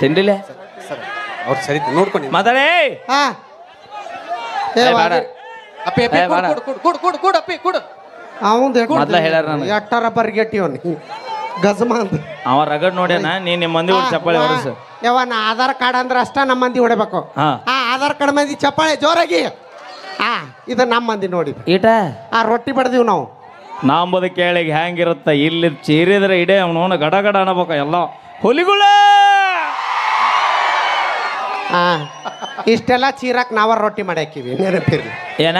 ತಿಂಡಿಲೆ ಅವ್ರು ಸರಿ ನೋಡ್ಕೊಂಡು ಮಾತಾಡೇ ಅಪ್ಪಿ ಕೂಡು ಅಪ್ಪಿ ಕೂಡು ಅವಂದು ಮೊದ್ಲ ಹೇಳ್ಯಾರ ನನಗೆ. ಎಟ್ಟಾರ ಬರ್ಗೆಟ್ಟಿ ಅವನು ಗಜಮ ಅಂತ ಅವ ರಗಡ್ ನೋಡ್ಯಾನ ನಿಮ್ಮ ಮಂದಿ ಕೂಡ ಚಪ್ಪಾಳಿ ಹೊರಸು ಯಾವ ನಾ ಆಧಾರ್ ಕಾರ್ಡ್ ಅಂದ್ರೆ ಅಷ್ಟ ನಮ್ಮ ಮಂದಿ ಹೊಡಿಬೇಕು ಆಧಾರ್ ಕಾರ್ಡ್ ಮಂದಿ ಚಪ್ಪಾಳೆ ಜೋರಾಗಿ ಇದು ನಮ್ಮ ಮಂದಿ ನೋಡಿ ಈಟ ರೊಟ್ಟಿ ಬಡ್ದೀವಿ ನಾವು ನಾಂಬುದ ಕೇಳಿಗೆ ಹೆಂಗಿರುತ್ತ ಇಲ್ಲಿ ಚೀರಿದ್ರೆ ಇಡೇ ಅವನು ಗಡ ಗಡ ಅನ್ಬೇಕ ಎಲ್ಲ ಹುಲಿಗುಳ ಇಷ್ಟೆಲ್ಲ ಚೀರಾಕ್ ನಾವ ರೊಟ್ಟಿ ಮಾಡ್ಯಾಕಿವಿ ನೆನಪಿರ್ಲಿ. ಏನ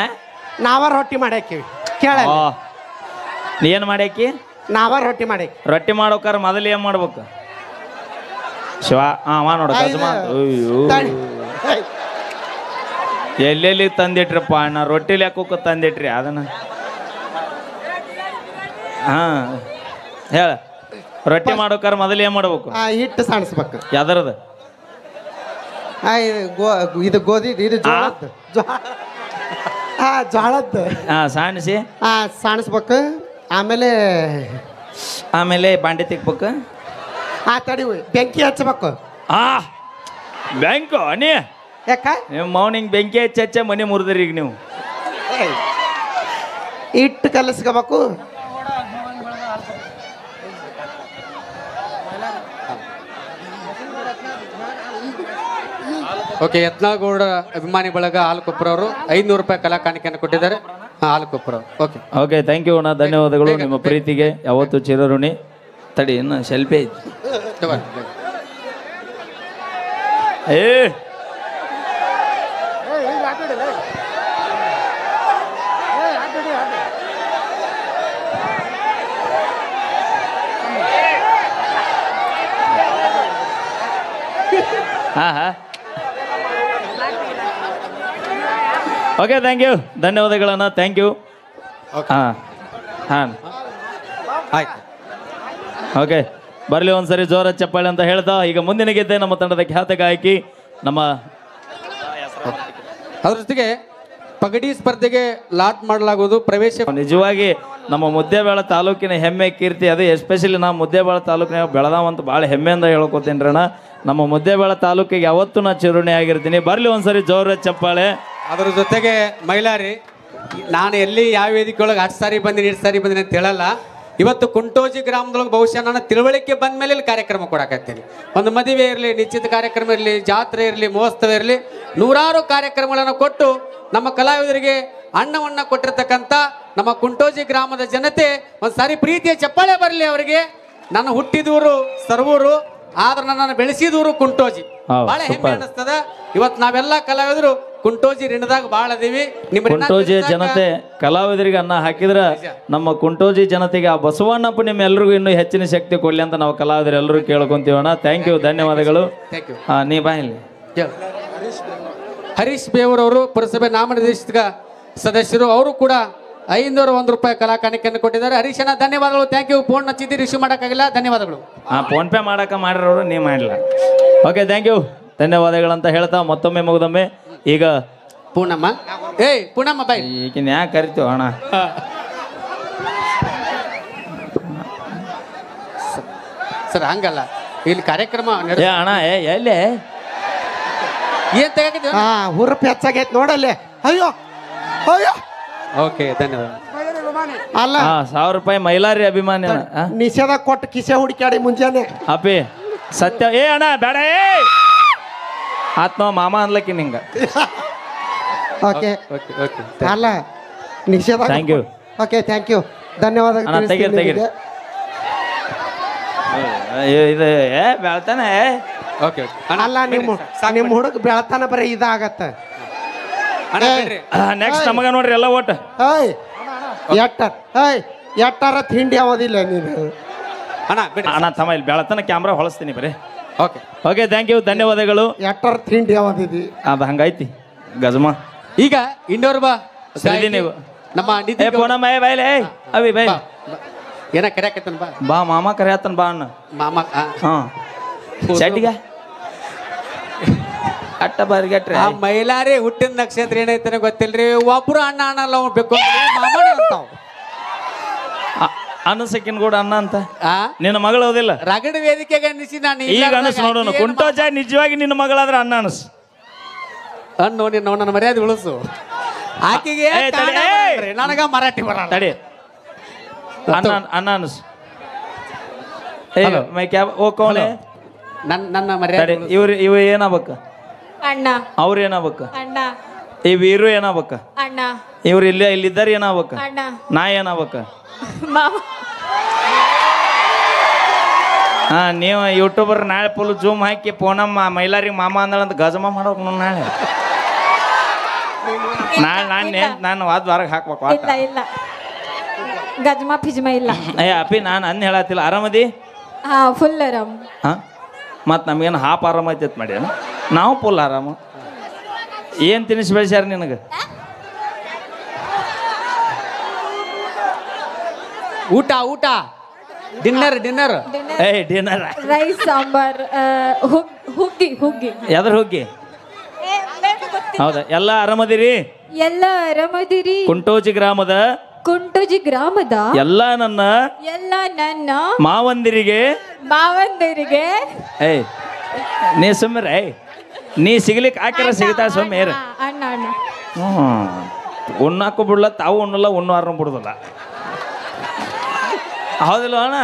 ನಾವ ರೊಟ್ಟಿ ಮಾಡ್ಯಾಕಿವಿ ಕೇಳ. ನೀ ಏನು ಮಾಡ್ಯಾಕಿ? ನಾವ ರೊಟ್ಟಿ ಮಾಡ್ಯಾಕಿ. ರೊಟ್ಟಿ ಮಾಡೋಕಾರ ಮೊದಲು ಏನು ಮಾಡ್ಬೇಕು? ಶಿವ ಅವ ನೋಡ ಅಯ್ಯೋ ಎಲ್ಲೆಲ್ಲಿ ತಂದಿಟ್ರಪ್ಪ ಅಣ್ಣ, ರೊಟ್ಟಿಲಿ ಯಾಕೋಕ ತಂದಿಟ್ರಿ ಅದನ್ನ. ಹಾ ಹೇಳ, ರೊಟ್ಟಿ ಮಾಡೋಕಾರ ಮೊದಲು ಏನು ಮಾಡ್ಬೇಕು? ಹಿಟ್ಟು ಸಾಣಿಸ್ಬೇಕು. ಯಾವ್ದರದ? ಇದು ಗೋಧಿ, ಇದು ಜೋಳದ್ದು. ಜೋಳದ್ದು ಸಾಣಿಸಿ ಸಾಣಿಸ್ಬೇಕು. ಆಮೇಲೆ ಆಮೇಲೆ ಬಾಂಡೆ ತಿಕ್ಬೇಕು. ತಡಿ ಬೆಂಕಿ ಹಚ್ಬೇಕು. ಬ್ಯಾಂಕು ನೀ ಯಾಕ ನಿಮ್ಮ ಮೌನಿಂಗ್ ಬೆಂಕಿ ಹಚ್ಚ ಮನೆ ಮುರಿದ್ರಿ ಈಗ ನೀವು. ಹಿಟ್ಟು ಕಲಸ್ಕೋಬೇಕು. ಓಕೆ, ಯತ್ನಾಳಗೌಡ ಅಭಿಮಾನಿ ಬಳಗ ಹಾಲುಕೊಪ್ಪರವರು 500 ರೂಪಾಯಿ ಕಲಾ ಕಾಣಿಕೆಯನ್ನು ಕೊಟ್ಟಿದ್ದಾರೆ. ಹಾಲುಕೊಪ್ಪರ. ಓಕೆ ಓಕೆ, ಥ್ಯಾಂಕ್ ಯು ಅಣ್ಣ, ಧನ್ಯವಾದಗಳು. ನಿಮ್ಮ ಪ್ರೀತಿಗೆ ಯಾವತ್ತು ಚಿರಋಣಿ. ತಡಿ ಇನ್ನು ಸೆಲ್ಫಿ ಐತಿ. ಏ ಹಾ ಓಕೆ, ಥ್ಯಾಂಕ್ ಯು, ಧನ್ಯವಾದಗಳನ್ನ. Thank you. ಹಾಂ ಹಾಂ ಆಯ್ತು. ಓಕೆ, ಬರಲಿ ಒಂದ್ಸರಿ ಜೋರ ಚಪ್ಪಾಳೆ ಅಂತ ಹೇಳ್ತಾ ಈಗ ಮುಂದಿನ ಗೆದ್ದೆ ನಮ್ಮ ತಂಡದ ಖ್ಯಾತ ಗಾಯಕಿ ನಮ್ಮ ಅದ್ರ ಜೊತೆಗೆ ಪಗಡಿ ಸ್ಪರ್ಧೆಗೆ ಲಾಟ್ ಮಾಡಲಾಗುವುದು. ಪ್ರವೇಶ ನಿಜವಾಗಿ ನಮ್ಮ ಮುದ್ದೇಬೇಳ ತಾಲೂಕಿನ ಹೆಮ್ಮೆ ಕೀರ್ತಿ. ಅದು ಎಸ್ಪೆಷಲಿ ನಾವು ಮುದ್ದೇಬೇಳ ತಾಲೂಕಿನಾಗ ಬೆಳೆದಾವಂತ ಭಾಳ ಹೆಮ್ಮೆಯಿಂದ ಹೇಳ್ಕೊತೀನಿ ಅಣ್ಣ. ನಮ್ಮ ಮುದ್ದೇಬೇಳ ತಾಲೂಕಿಗೆ ಯಾವತ್ತೂ ನಾ ಚಿರುಣಿ ಆಗಿರ್ತೀನಿ. ಬರಲಿ ಒಂದ್ಸರಿ ಜೋರ ಚಪ್ಪಾಳೆ. ಅದ್ರ ಜೊತೆಗೆ ಮೈಲಾರಿ, ನಾನು ಎಲ್ಲಿ ಯಾವ ವೇದಿಕೆ ಒಳಗೆ 10 ಸಾರಿ ಬಂದಿನಿ 2 ಸಾರಿ ಬಂದಿನಿ ಅಂತ ಹೇಳಲ್ಲ. ಇವತ್ತು ಕುಂಟೋಜಿ ಗ್ರಾಮದೊಳಗೆ ಬಹುಶಃ ನಾನು ತಿಳುವಳಿಕೆ ಬಂದ ಮೇಲೆ ಇಲ್ಲಿ ಕಾರ್ಯಕ್ರಮ ಕೊಡಕತ್ತೀನಿ. ಒಂದು ಮದುವೆ ಇರಲಿ, ನಿಶ್ಚಿತ ಕಾರ್ಯಕ್ರಮ ಇರಲಿ, ಜಾತ್ರೆ ಇರಲಿ, ಮಹೋತ್ಸವ ಇರಲಿ, ನೂರಾರು ಕಾರ್ಯಕ್ರಮಗಳನ್ನು ಕೊಟ್ಟು ನಮ್ಮ ಕಲಾವಿದರಿಗೆ ಅನ್ನವನ್ನು ಕೊಟ್ಟಿರ್ತಕ್ಕಂಥ ನಮ್ಮ ಕುಂಟೋಜಿ ಗ್ರಾಮದ ಜನತೆ ಒಂದು ಸಾರಿ ಪ್ರೀತಿಯ ಚಪ್ಪಾಳೆ ಬರಲಿ ಅವರಿಗೆ. ನನ್ನ ಹುಟ್ಟಿದೂರು ಸರ್ವೂರು, ಆದ್ರೆ ನನ್ನನ್ನು ಬೆಳೆಸಿದೂರು ಕುಂಟೋಜಿ. ಬಹಳ ಹೆಮ್ಮೆ ಅನಿಸ್ತದ. ಇವತ್ತು ನಾವೆಲ್ಲ ಕಲಾವಿದರು ಕುಂಟೋಜಿ ಋಣದಾಗ ಭಾಳ ಅದೀವಿ. ಕುಂಟೋಜಿ ಜನತೆ ಕಲಾವಿದರಿಗೆ ಅನ್ನ ಹಾಕಿದ್ರ ನಮ್ಮ ಕುಂಟೋಜಿ ಜನತೆಗೆ ಆ ಬಸವಣ್ಣಪ್ಪ ನಿಮ್ಮೆಲ್ಲರಿಗೂ ಇನ್ನೂ ಹೆಚ್ಚಿನ ಶಕ್ತಿ ಕೊಡ್ಲಿ ಅಂತ ನಾವು ಕಲಾವಿದರು ಎಲ್ಲರೂ ಕೇಳ್ಕೊಂತೀವಣ್ಣ. ಥ್ಯಾಂಕ್ ಯು, ಧನ್ಯವಾದಗಳು. ನೀ ಬಾ ಇಲ್ಲಿ. ಹರೀಶ್ ಬೇವೂರವರು ಪುರಸಭೆ ನಾಮನಿರ್ದೇಶಿತ ಸದಸ್ಯರು, ಅವರು ಕೂಡ 501 ರೂಪಾಯಿ ಕಲಾ ಕಾಣಿಕೆಯನ್ನು ಕೊಟ್ಟಿದ್ದಾರೆ. ಹರೀಶನ ಧನ್ಯವಾದಗಳು. Thank you. ಫೋನ್ ಹಚ್ಚಿದ್ದು ರಿಸೀವ್ ಮಾಡೋಕ್ಕಾಗಿಲ್ಲ, ಧನ್ಯವಾದಗಳು. ಫೋನ್ ಪೇ ಮಾಡಕ ಮಾಡಿರೋರು ನೀ ಮಾಡಿಲ್ಲ. ಓಕೆ, ಥ್ಯಾಂಕ್ ಯು, ಧನ್ಯವಾದಗಳಂತ ಹೇಳ್ತಾ ಮತ್ತೊಮ್ಮೆ ಮುಗಿದೊಮ್ಮೆ ಈಗ ಪೂರ್ಣಮ್ಮ, ಏಯ್ ಪೂರ್ಣಮ್ಮ ಬಾಯ್, ಈಗಿನ ಯಾಕೆ ಕರಿತೀವ ಅಣ್ಣ? ಸರ್ ಹಂಗಲ್ಲ, ಇಲ್ಲಿ ಕಾರ್ಯಕ್ರಮ ಅಣ್ಣ ಎಲ್ಲೇ ಏನ್ ತೆಗಿದ್ದೀವಿ? ಹುರುಪ್ ಹೆಚ್ಚಾಗೈತೆ ನೋಡಲ್ಲೇ. ಅಯ್ಯೋ ಅಯ್ಯೋ. ಓಕೆ, ಧನ್ಯವಾದ. ಅಲ್ಲ 1000 ರೂಪಾಯಿ ಮೈಲಾರಿ ಅಭಿಮಾನಿ ನಿಷೇಧ ಕೊಟ್ಟು ಕಿಸೆ ಹುಡುಕ್ಯಾಡಿ ಮುಂಜಾನೆ. ಅಪ್ಪಿ ಸತ್ಯ. ಅಣ್ಣ ಬೇಡ, ಆತ್ಮ ಮಾಮ ಅನ್ಲಕ್ಕಿ ನಿಂಗ. ಓಕೆ ಅಲ್ಲ ನಿಷೇಧ. Thank you. Okay, thank you, ಧನ್ಯವಾದಗಳು. ತೆಗೀರಿ ಇದು ಬೆಳ್ತಾನೆ. ಓಕೆ, ಅಲ್ಲ ನಿಮ್ಮ ಹುಡುಗ ಬೆಳತಾನ ಬರೀ ಇದಾಗತ್ತ. ನೆಕ್ಸ್ಟ್ ನಮಗ ನೋಡ್ರಿ ಎಲ್ಲ ಓಟ್. ಎಟ್ಟಾರ ತಿಂಡಿ ಆಗೋದಿಲ್ಲ ನೀನು. ಅಣ್ಣ ತಮ್ಮ ಇಲ್ಲಿ ಬೆಳತನ ಕ್ಯಾಮ್ರಾ ಹೊಳಸ್ತೀನಿ ಬರೀ. ಓಕೆ ಓಕೆ, ಥ್ಯಾಂಕ್ ಯು, ಧನ್ಯವಾದಗಳು. ಎಟ್ಟಾರ ತಿಂಡಿ ಆಗೋದಿದ್ದಿ ಅದು ಹಂಗೈತಿ ಗಜಮ. ಈಗ ಇಂಡೋರ್ ಬಾ ಸರಿ ನೀವು ನಮ್ಮ ಬೈಲೆ ಅವಿ ಬೈ ಏನ ಕರೆಯಕತ್ತನ ಬಾ. ಬಾ ಮಾಮ ಕರೆಯತ್ತನ ಬಾ ಅಣ್ಣ. ಮಾಮ ಚಡ್ಡಿಗ ಅಟ್ಟ ಬರ್ಗೆಟ್ರಿ. ಆ ಮೈಲಾರಿ ಹುಟ್ಟಿದ ನಕ್ಷತ್ರ ಏನೈತೆ ಗೊತ್ತಿಲ್ರಿ. ಒಬ್ರು ಅಣ್ಣ ಅಣ್ಣಲ್ಲ ಅವ್ನು ಬೇಕು ಅಂತಾವ್. ಅನಸಕಿನ್ ಕೂಡ ಅಣ್ಣ ಅಂತ ನಿನ್ನ ಮಗಳು ಓದಿಲ್ಲ. ರಗಡ ವೇದಿಕೆಗೆ ಅನ್ನಿಸಿ ನಾನು ಈಗ ಅನಸ್ ನೋಡೋಣ. ಕುಂಟೋಜ ನಿಜವಾಗಿ ನಿನ್ನ ಮಗಳಾದ್ರೆ ಅಣ್ಣ ಅನಸ್ ಅನ್ನು ನಿನ್ನ ನನ್ನ ಮರ್ಯಾದೆ ಉಳಿಸು. ಆಕೆಗೆ ನನಗ ಮರಾಠಿ ಬರಲ್ಲ. ತಡಿ ಅಣ್ಣ ಅಣ್ಣ ಅನಸ್. ಮೈ ಕ್ಯಾಬ್ ಓ ಕೋನೆ ನನ್ನ ಮರ್ಯಾದೆ. ಇವ್ ಏನಾಗ್ಬೇಕ? ಅಣ್ಣ. ಅವ್ರು ಏನಾಗ್ಬೇಕ? ಅಣ್ಣ. ಈ ವೀರು ಏನಾಗ್ಬೇಕ? ಅಣ್ಣ. ಇವ್ರು ಇಲ್ಲಿದ್ದಾರೆ ಏನಾಗ್ಬೇಕ? ಅಣ್ಣ. ನಾ ಏನಾಗ್ಬೇಕ? ಮಾಮ. ಹಾ ನೀವು ಯೂಟ್ಯೂಬರ್ ನಾಳೆ ಫುಲ್ ಜೂಮ್ ಹಾಕಿ ಪೋನಮ್ಮ ಮೈಲಾರಿ ಮಾಮ ಅಂದಳಂತ ಗಜಮ ಮಾಡೋಕ್ ನಾಳೆ ನಾನು ವಾದ ವಾರಕ್ಕೆ ಹಾಕ್ಬೇಕು ಇಲ್ಲ ಇಲ್ಲ ಗಜ್ಮ ಪಿಜ್ಮ ಇಲ್ಲ. ಏ ಅಪ್ಪಿ ನಾನು ಅನ್ನ ಹೇಳತ್ತಿಲ್ಲ ಆರಾಮದಿ ಹಾ ಫುಲ್ ಆರಾಮ್. ಹಾ ಮತ್ತು ನಮ್ಗೇನು ಹಾಪ್ ಆರಾಮ ಐತೈತೆ ಮಾಡಿ ನಾವು ಫುಲ್ ಆರಾಮ. ಏನು ತಿನಿಸಿ ಬೆಳೆಸ್ಯಾರ ನಿನಗೆ? ಊಟ ಊಟ ಡಿನ್ನರ್ ಡಿನ್ನರ್ ಏ ಡಿನ್ನರ್ ರೈಸ್ ಸಾಂಬಾರ್ ಹುಗ್ಗಿ ಹುಗ್ಗಿ. ಯಾವ್ದ್ರ ಹೋಗಿ? ಹೌದಾ ಎಲ್ಲ ಆರಾಮದಿರಿ? ಎಲ್ಲ ಆರಾಮದಿರಿ. ಕುಂಟೋಜಿ ಗ್ರಾಮದ ಎಲ್ಲ ನನ್ನ ಮಾವಂದಿರಿಗೆ ಏಯ್ ನೀ ಸುಮ್ಮನೆ ನೀ ಸಿಗ್ಲಿಕ್ಕೆ ಹಾಕಿರ ಸಿಗ್ತಾ ಸುಮ್ಮನೆ ಅಣ್ಣ ಅಣ್ಣ. ಉಣ್ಣಾಕು ಬಿಡ್ಲ ತಾವು ಉಣ್ಣಲ್ಲ ಉಣ್ಣಾರನು ಬಿಡುದಿಲ್ಲ. ಹೌದಿಲ್ಲ ಅಣ್ಣ?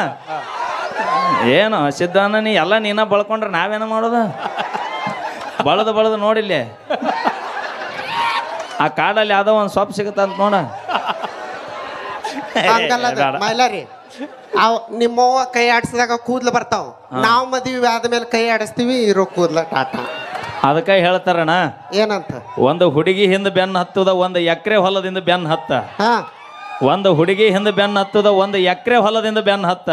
ಏನು ಸಿದ್ಧಾನ ನೀ ಎಲ್ಲ ನೀನ ಬಳ್ಕೊಂಡ್ರೆ ನಾವೇನ ಮಾಡೋದು? ಬಳದು ನೋಡಿಲ್ಲ ಆ ಕಾಡಲ್ಲಿ ಯಾವ್ದೋ ಒಂದು ಸೊಪ್ಪು ಸಿಗುತ್ತಂತ ನೋಡ. ಮೈಲಾರಿ ಅವ್ ನಿಮ್ಮವ್ವ ಕೈ ಆಡಿಸಿದಾಗ ಕೂದ್ಲು ಬರ್ತಾವ. ನಾವು ಮದುವೆ ಆದ್ಮೇಲೆ ಕೈ ಆಡಿಸ್ತೀವಿ, ಇರೋ ಕೂದ್ಲ ಟಾಟಾ. ಅದಕ್ಕೆ ಹೇಳ್ತಾರಣ್ಣ ಏನಂತ? ಒಂದು ಹುಡುಗಿ ಹಿಂದೆ ಬೆನ್ನು ಹತ್ತದ, ಒಂದು ಎಕರೆ ಹೊಲದಿಂದ ಬೆನ್ನು ಹತ್ತ. ಹಾ ಒಂದು ಹುಡುಗಿ ಹಿಂದೆ ಬೆನ್ನು ಹತ್ತದ, ಒಂದು ಎಕರೆ ಹೊಲದಿಂದ ಬೆನ್ನು ಹತ್ತ.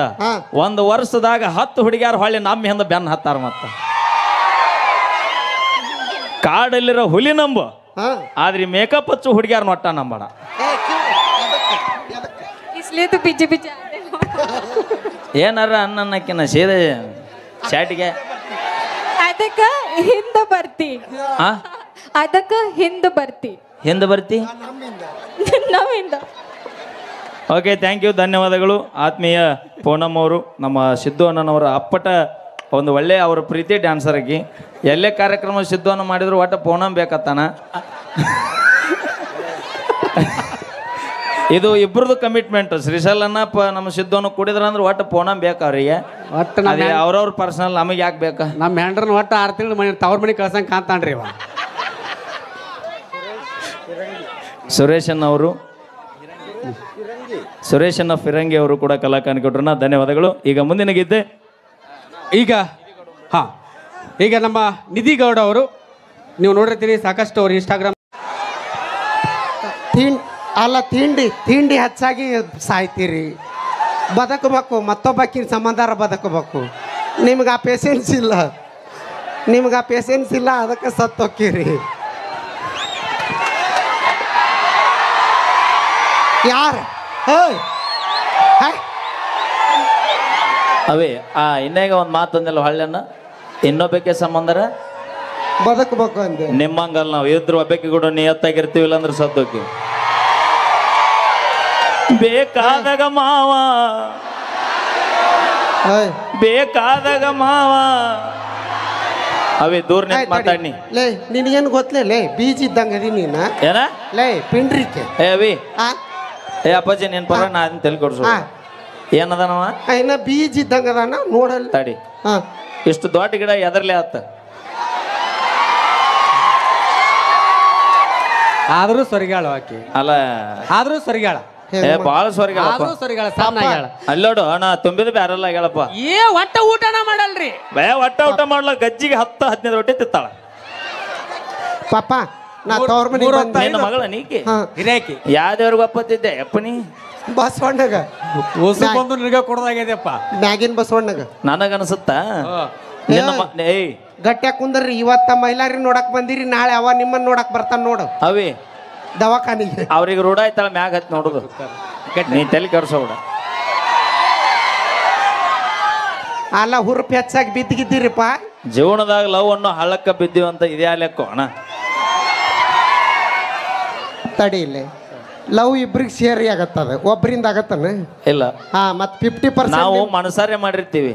ಒಂದು ವರ್ಷದಾಗ 10 ಹುಡುಗಿಯಾರ ಹೊಳ್ಳಿ ನಮ್ಮ ಹಿಂದೆ ಬೆನ್ನು ಹತ್ತಾರ. ಮತ್ತ ಕಾಡಲ್ಲಿರೋ ಹುಲಿ ನಂಬು, ಆದ್ರೆ ಮೇಕಪ್ ಹಚ್ಚು ಹುಡುಗಿಯಾರ ನೊಟ್ಟ ನಂಬಣ. ಏನಾರ ಅನ್ನಕ್ಕಿನ ಸೀದೆ ಚಾಟಿಗೆ ಅದಕ್ಕ ಹಿಂದೆ ಬರ್ತಿ. ಹಿಂದೆ ಬರ್ತಿ ನಮ್ಮಿಂದ. ಓಕೆ ಥ್ಯಾಂಕ್ ಯು, ಧನ್ಯವಾದಗಳು. ಆತ್ಮೀಯ ಪೂನಮ್ ಅವರು, ನಮ್ಮ ಸಿದ್ದು ಅಣ್ಣನವರ ಅಪ್ಪಟ ಒಂದು ಒಳ್ಳೆಯ ಅವರ ಪ್ರೀತಿ ಡ್ಯಾನ್ಸರ್ ಆಗಿ ಎಲ್ಲೇ ಕಾರ್ಯಕ್ರಮ ಸಿದ್ದು ಅಣ್ಣ ಮಾಡಿದ್ರು ಒಟ್ಟು ಪೂನಮ್ ಬೇಕತ್ತಾನ. ಇದು ಇಬ್ಬರದು ಕಮಿಟ್ಮೆಂಟ್. ಶ್ರೀಶೈಲನ್ನ ನಮ್ಮ ಸಿದ್ಧವನ್ನು ಕುಡಿದ್ರ ಅಂದ್ರೆ ಒಟ್ಟು ಪೂನಮ್ ಬೇಕು ಅವ್ರಿಗೆ. ಒಟ್ಟು ಅವ್ರವ್ರ ಪರ್ಸನಲ್ ನಮಗೆ ಯಾಕೆ ಬೇಕಾ? ನಮ್ಮ ಹೆಂಡ್ರನ್ನ ಒಟ್ಟು 6 ತಿಂಗಳು ಮನೆ ತವ್ರ ಮನೆ ಕಳ್ಸಂಗೆ ಕಾಣ್ತಾನ್ರಿ ಇವ. ಸುರೇಶನ್ನ ಫಿರಂಗಿ ಅವರು ಕೂಡ ಕಲಾಕಾನಿ ಕೊಟ್ರನ್ನ ಧನ್ಯವಾದಗಳು. ಈಗ ಮುಂದಿನ ಗೀತೆ ಈಗ ನಮ್ಮ ನಿಧಿ ಗೌಡ ಅವರು, ನೀವು ನೋಡಿರ್ತೀರಿ ಸಾಕಷ್ಟು ಅವ್ರು ಇನ್ಸ್ಟಾಗ್ರಾಮ್ ತಿಂಡಿ ಹೆಚ್ಚಾಗಿ ಸಾಯ್ತೀರಿ. ಬದುಕಬೇಕು, ಮತ್ತೊಬ್ಬಕ್ಕಿನ ಸಂಬಂಧಾರ ಬದುಕಬೇಕು. ನಿಮ್ಗೆ ಆ ಪೇಷನ್ಸ್ ಇಲ್ಲ, ಅದಕ್ಕೆ ಸತ್ತೋಕ್ಕಿರಿ. ಯಾರು ಅವೇ ಇನ್ನೇಗ ಒಂದು ಮಾತಂದಿಲ್ಲ ಹಳ್ಳಿಯನ್ನ, ಇನ್ನೊಬ್ಬಕ್ಕೆ ಸಂಬಂಧರ ಬದುಕಬೇಕು ಅಂದೆ. ನಿಮ್ಮಂಗಲ್ ನಾವು ಇದ್ರ ಒಬ್ಬಕ್ಕೆ ಕೂಡ ನಿಯತ್ತಾಗಿರ್ತೀವಿ, ಇಲ್ಲಾಂದ್ರೆ ಸದ್ದೋಕಿ. ಬೇಕಾದಾಗ ಮಾವ ಅವೇ ದೂರ ಮಾತಾಡಿ. ಲೇ ನಿನಗೇನು ಗೊತ್ತಲೇ ಲೇ, ಬೀಜ ಇದ್ದಂಗ ಅದಿ ನೀನ. ಏನ ಲೇ ಪಿಂಡ್ರಿಕೆ ಅವಿ ಏ ಅಪ್ಪಾಜಿ ನೀನ್ ಪರ ನಾ ಅದನ್ನ ತೆಲ್ಕೊಡ್ಸು. ಏನದನವ ಇನ್ನ ಬೀಜ ಇದ್ದಂಗ ಅದಾನ ನೋಡಲ್ಲ ತಡಿ. ಇಷ್ಟು ದೊಡ್ಡ ಗಿಡ ಎದರ್ಲೆ ಆತ, ಆದ್ರೂ ಸ್ವರ್ಗಾಳ ಆಕಿ. ಅಲ್ಲ ಆದ್ರೂ ಸ್ವರ್ಗಾಳ, ಬಾಳ ಸ್ವರ್ಗಾಳ, ಅಲ್ಲೋಡು ಅಣ್ಣ ತುಂಬಿದ ಬ್ಯಾರಲ್ಲ ಆಗ್ಯಾಳಪ್ಪ. ಒಟ್ಟ ಊಟನ ಮಾಡಲ್ರಿ, ಒಟ್ಟ ಊಟ ಮಾಡ್ಲ ಗಜ್ಜಿಗೆ 10-15 ರೊಟ್ಟಿ ತಿತ್ತಾಳ. ಪಾಪ ನಾ ತವ್ರ ಮನೆ ನಿನ್ನ ಮಗಳ ನೀಕಿ ಹಿರೇಕಿ ಯಾವ್ದೇವ್ರಿಗೆ ಒಪ್ಪತ್ತಿದ್ದೆ ಅಪ್ಪನಿ ಬಸವಣ್ಣಗ ಬಂದು ನಿನಗ ಕೊಡೋದಾಗ್ಯದಪ್ಪ. ಮ್ಯಾಗಿನ ಬಸವಣ್ಣಗ ನನಗನ್ಸುತ್ತ ಗಟ್ಟ್ಯಾಗ ಕುಂದ್ರಿ. ಇವತ್ತ ಮೈಲಾರಿ ನೋಡಕ್ ಬಂದಿರಿ, ನಾಳೆ ಅವ ನಿಮ್ಮನ್ನ ನೋಡಕ್ ಬರ್ತಾನ ನೋಡು. ಅವಿ ದವಾಖಾನಿಗೆ ಅವ್ರಿಗೆ ರೂಢ ಆಯ್ತಾಳ ಮ್ಯಾಗ ಹತ್ ನೋಡುದು. ನೀ ತಲೆ ಕೆಡ್ಸೋಡ ಅಲ್ಲ ಹುರುಪ್ ಹೆಚ್ಚಾಗಿ ಬಿದ್ದಿಗಿದ್ದೀರಿಪ್ಪ. ಜೀವನದಾಗ ಲವ್ ಅನ್ನು ಹಳ್ಳಕ್ಕ ಬಿದ್ದೀವಂತ ಇದೇ ಲೆಕ್ಕ ಅಣ್ಣ. ತಡಿ ಇಲ್ಲೇ ಲವ್ ಇಬ್ರಿಗೆ ಸೇರಿ ಆಗತ್ತದ, ಒಬ್ಬರಿಂದ ಆಗತ್ತಾನ ಇಲ್ಲ. ಮತ್ 50% ನಾವು ಮನಸಾರೆ ಮಾಡಿರ್ತೀವಿ,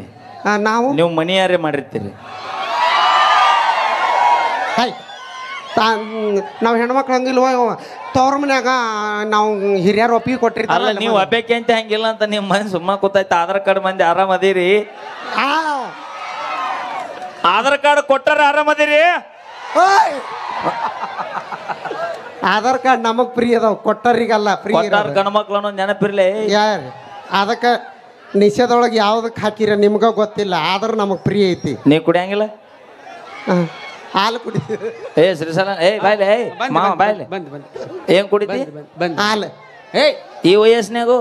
ನಾವು ನೀವು ಮನಿಯಾರೆ ಮಾಡಿರ್ತೀರಿ. ನಾವು ಹೆಣ್ಮಕ್ಳು ಹಂಗಿಲ್ವ, ತವ್ರ ಮನ್ಯಾಗ ನಾವು ಹಿರಿಯರು ಒಪ್ಪಿಗೆ ಕೊಟ್ಟಿರ್ತಾರ. ಅಲ್ಲ ನೀವು ಒಬ್ಬಕ್ಕೆ ಅಂತ ಹಂಗಿಲ್ಲ ಅಂತ ನಿಮ್ಮ ಮನೆ ಸುಮ್ಮ ಕೂತೈತೆ. ಆಧಾರ್ ಕಾರ್ಡ್ ಮಂದಿ ಆರಾಮದಿರಿ, ಆಧಾರ್ ಕಾರ್ಡ್ ಕೊಟ್ಟಾರ ಆರಾಮದಿರಿ. ಆಧಾರ್ ಕಾರ್ಡ್ ನಮಗ್ ಫ್ರೀ ಅದಾವ, ಕೊಟ್ಟರಿಗಲ್ಲ ಫ್ರೀ. ಗಂಡ ಮಕ್ಳು ನೆನಪಿರ್ಲಿ. ಯಾರು ಅದಕ್ಕೆ ನಿಷೇಧೊಳಗೆ ಯಾವ್ದಕ್ಕೆ ಹಾಕಿರ ನಿಮ್ಗೆ ಗೊತ್ತಿಲ್ಲ ಆದ್ರೂ ನಮಗೆ ಪ್ರಿಯ ಐತಿ. ನೀ ಕುಡಿಯಂಗಿಲ್ಲ? ಹಾಲು ಕುಡಿ. ಏ ಶ್ರೀಶಾಲ ಏ ಬಾಯ್ಲೆ ಏ ಮಾವ ಬಾಯ್ಲೆ ಬಂದ್ ಬಂದ್ ಏನ್ ಕುಡಿತಿ? ಬಂದ್ ಹಾಲು. ಏಯ್ ಈ ವಯಸ್ಸಿನಾಗು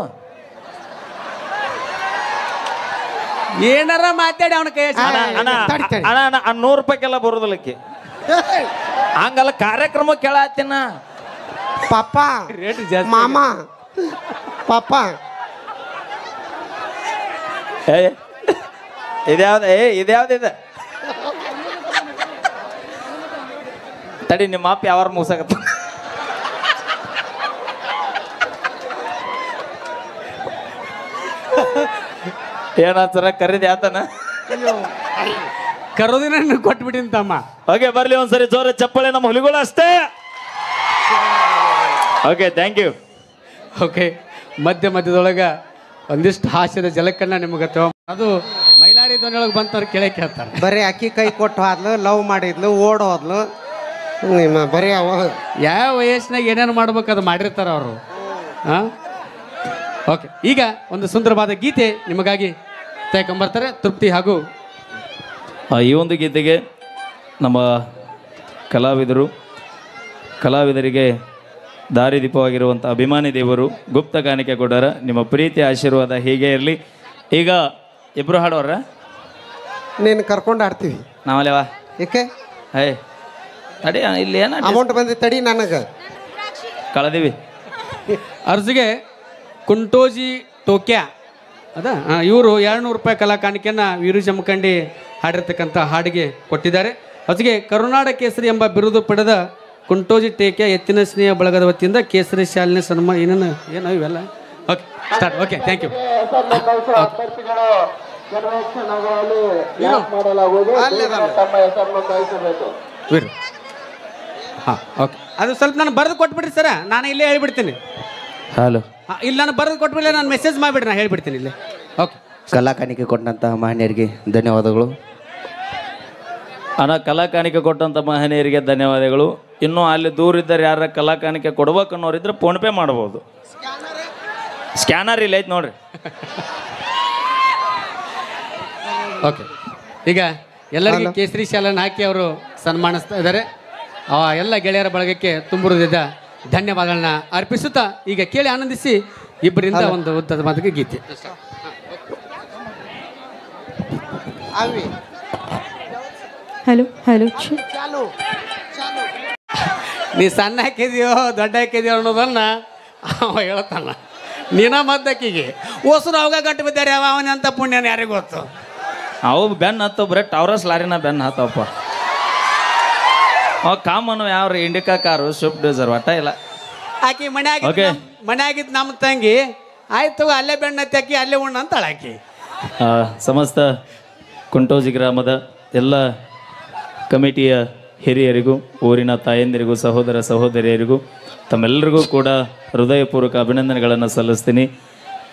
ಏನಾರ ಮಾತಾಡಿ ಅವನ ಕೈ ಅಣ್ಣ ಅಣ್ಣ ತಡಿ, ತಡಿ. ಅಣ್ಣ ಅಣ್ಣ 100 ರೂಪಾಯಿಗೆಲ್ಲ ಬರೋದಿಲ್ಲಕ್ಕೆ ಹಂಗಲ್ಲ ಕಾರ್ಯಕ್ರಮ ಕೇಳತ್ತೀನ. ಪಾಪ ರೇಟ್ ಜಾಸ್ತಿ. ಮಾಮ ಪಾಪ ಏ ಇದ್ಯಾವ್ದು ಇದ್ಯಾವ್ದಿದೆ ತಡಿ ನಿಮ್ಮ ಅಪ್ಪ ಯಾವಾರ ಮುಗಿಸಾಕತ್ತ ಏನಂತಾರ ಕರೀದಿ ಆತನ ಕರೋದಿನ ಕೊಟ್ಬಿಟ್ಟಿನ ತಮ್ಮ. ಓಕೆ ಬರ್ಲಿ ಒಂದ್ಸರಿ ಜೋರ ಚಪ್ಪಳೆ ನಮ್ಮ ಹುಲಿಗಳು ಅಷ್ಟೇ. Okay thank you. ಓಕೆ ಮಧ್ಯದೊಳಗೆ ಒಂದಿಷ್ಟು ಹಾಸ್ಯದ ಜಲಕ್ಕನ್ನ ನಿಮಗೆ ಅದು ಮೈಲಾರಿ ಧ್ವನಿಯೊಳಗೆ ಬಂತವ್ರು ಕೇಳಕ್ಕೆ ಹೇಳ್ತಾರೆ. ಬರೀ ಅಕ್ಕಿ ಕೈ ಕೊಟ್ಟು ಹೋದ್ಲು, ಲವ್ ಮಾಡಿದ್ಲು, ಓಡೋದ್ಲು. ನಿಮ್ಮ ಬರೀ ಅವ ಯಾವ ವಯಸ್ಸಿನಾಗ ಏನೇನು ಮಾಡ್ಬೇಕು ಅದು ಮಾಡಿರ್ತಾರೆ ಅವರು. ಹಾಂ ಓಕೆ, ಈಗ ಒಂದು ಸುಂದರವಾದ ಗೀತೆ ನಿಮಗಾಗಿ ತೆಗೆಕೊಂಬರ್ತಾರೆ ತೃಪ್ತಿ ಹಾಗೂ ಈ ಒಂದು ಗೀತೆಗೆ ನಮ್ಮ ಕಲಾವಿದರಿಗೆ ದಾರಿದೀಪವಾಗಿರುವಂಥ ಅಭಿಮಾನಿ ದೇವರು ಗುಪ್ತ ಕಾಣಿಕೆ ಕೊಡೋರ. ನಿಮ್ಮ ಪ್ರೀತಿ ಆಶೀರ್ವಾದ ಹೀಗೆ ಇರಲಿ. ಈಗ ಇಬ್ರು ಹಾಡೋರ ನೀನು ಕರ್ಕೊಂಡು ಆಡ್ತೀವಿ ನಾವಲ್ಲೇವ ಏಕೆ ಹೇ ತಡಿ ಇಲ್ಲಿ ಏನ ಅಮೌಂಟ್ ಬಂದಿ ತಡಿ ನನಗೆ ಕಳೆದಿವಿ. ಅರ್ಜಿಗೆ ಕುಂಟೋಜಿ ಟೋಕ್ಯಾ ಅದ ಇವರು 200 ರೂಪಾಯಿ ಕಲಾ ಕಾಣಿಕೆಯನ್ನು ವೀರು ಜಮಖಂಡಿ ಹಾಡಿರ್ತಕ್ಕಂಥ ಹಾಡಿಗೆ ಕೊಟ್ಟಿದ್ದಾರೆ. ಅರ್ಜಿಗೆ ಕರುನಾಡ ಕೇಸರಿ ಎಂಬ ಬಿರುದು ಪಡೆದ ಕುಂಟೋಜಿ ಟೇಕ್ಯಾ ಎತ್ತಿನ ಸ್ನೇಹ ಬಳಗದ ವತಿಯಿಂದ ಕೇಸರಿ ಶಾಲಿನ ಸನ್ಮಾನ ಏನು ಇವೆಲ್ಲ. Okay start. Okay thank you. Veeru ಹಾಂ ಓಕೆ, ಅದು ಸ್ವಲ್ಪ ನಾನು ಬರೆದು ಕೊಟ್ಬಿಡ್ರಿ ಸರ, ನಾನು ಇಲ್ಲೇ ಹೇಳ್ಬಿಡ್ತೀನಿ. ಹಲೋ ಹಾಂ ಇಲ್ಲಿ ನಾನು ಬರೆದು ಕೊಟ್ಬಿಡಲಿ, ನಾನು ಮೆಸೇಜ್ ಮಾಡಿಬಿಡ್ರಿ, ನಾನು ಹೇಳ್ಬಿಡ್ತೀನಿ ಇಲ್ಲೇ. ಓಕೆ ಕಲಾ ಕಾಣಿಕೆ ಕೊಟ್ಟಂತಹ ಮಹನೀಯರಿಗೆ ಧನ್ಯವಾದಗಳು. ಅಣ್ಣ ಕಲಾ ಕಾಣಿಕೆ ಕೊಟ್ಟಂಥ ಮಹನೀಯರಿಗೆ ಧನ್ಯವಾದಗಳು. ಇನ್ನೂ ಅಲ್ಲಿ ದೂರ ಇದ್ದಾರೆ ಯಾರ ಕಲಾ ಕಾಣಿಕೆ ಕೊಡ್ಬೇಕು ಅನ್ನೋರಿದ್ರೆ ಫೋನ್ಪೇ ಮಾಡ್ಬೋದು. ಸ್ಕ್ಯಾನರ್ ಇಲ್ಲ ಐತೆ ನೋಡ್ರಿ. ಓಕೆ, ಈಗ ಎಲ್ಲರಿಗೂ ಕೇಸರಿ ಶಾಲನ್ನು ಹಾಕಿ ಅವರು ಸನ್ಮಾನಿಸ್ತಾ ಇದ್ದಾರೆ. ಆ ಎಲ್ಲ ಗೆಳೆಯರ ಬಳಗಕ್ಕೆ ತುಂಬುವುದಿದ್ದ ಧನ್ಯವಾದಗಳನ್ನ ಅರ್ಪಿಸುತ್ತಾ ಈಗ ಕೇಳಿ ಆನಂದಿಸಿ ಇಬ್ಬರಿಂದ ಒಂದು ಉದ್ದದ ಮಾತಿಗೆ ಗೀತೆ. ಹಲೋ ಹಲೋ ನೀ ಸಣ್ಣ ಹಾಕಿದ್ಯೋ ದೊಡ್ಡ ಹಾಕಿದ್ಯೋ ಅನ್ನೋದನ್ನ ಅವ ಹೇಳ್ತಾನ. ನೀನ ಮದ್ದಕ್ಕಿಗೆ ಹೊಸರು ಅವಾಗ ಗಟ್ಟು ಬಿದ್ದಾರೆ ಅವನಂತ ಪುಣ್ಯನ ಯಾರಿಗೂ ಗೊತ್ತು. ಅವು ಬೆನ್ನು ಹತ್ತವ ಬರೀ ಟವರಸ್ ಲಾರಿನ ಬೆನ್ನು ಹತ್ತವಪ್ಪ. ಅವ ಕಾಮನು ಯಾವ್ರಿ ಇಂಡಿಕಾ ಕಾರು ಸ್ವಿಫ್ಟ್ ಡಿಸೈರ್ ಒಟ್ಟ ಇಲ್ಲ. ಆಕಿ ಮನೆ ಆಗಿದ್ದು ನಮ್ಮ ತಂಗಿ ಆಯ್ತು ಅಲ್ಲೇ ಬೆಣ್ಣ ಹತ್ತಿ ಅಲ್ಲೇ ಉಣ್ಣ ಅಂತಾಳ ಆಕಿ. ಸಮಸ್ತ ಕುಂಟೋಜಿ ಗ್ರಾಮದ ಎಲ್ಲ ಕಮಿಟಿಯ ಹಿರಿಯರಿಗೂ ಊರಿನ ತಾಯಂದಿರಿಗೂ ಸಹೋದರ ಸಹೋದರಿಯರಿಗೂ ತಮ್ಮೆಲ್ಲರಿಗೂ ಕೂಡ ಹೃದಯಪೂರ್ವಕ ಅಭಿನಂದನೆಗಳನ್ನು ಸಲ್ಲಿಸ್ತೀನಿ.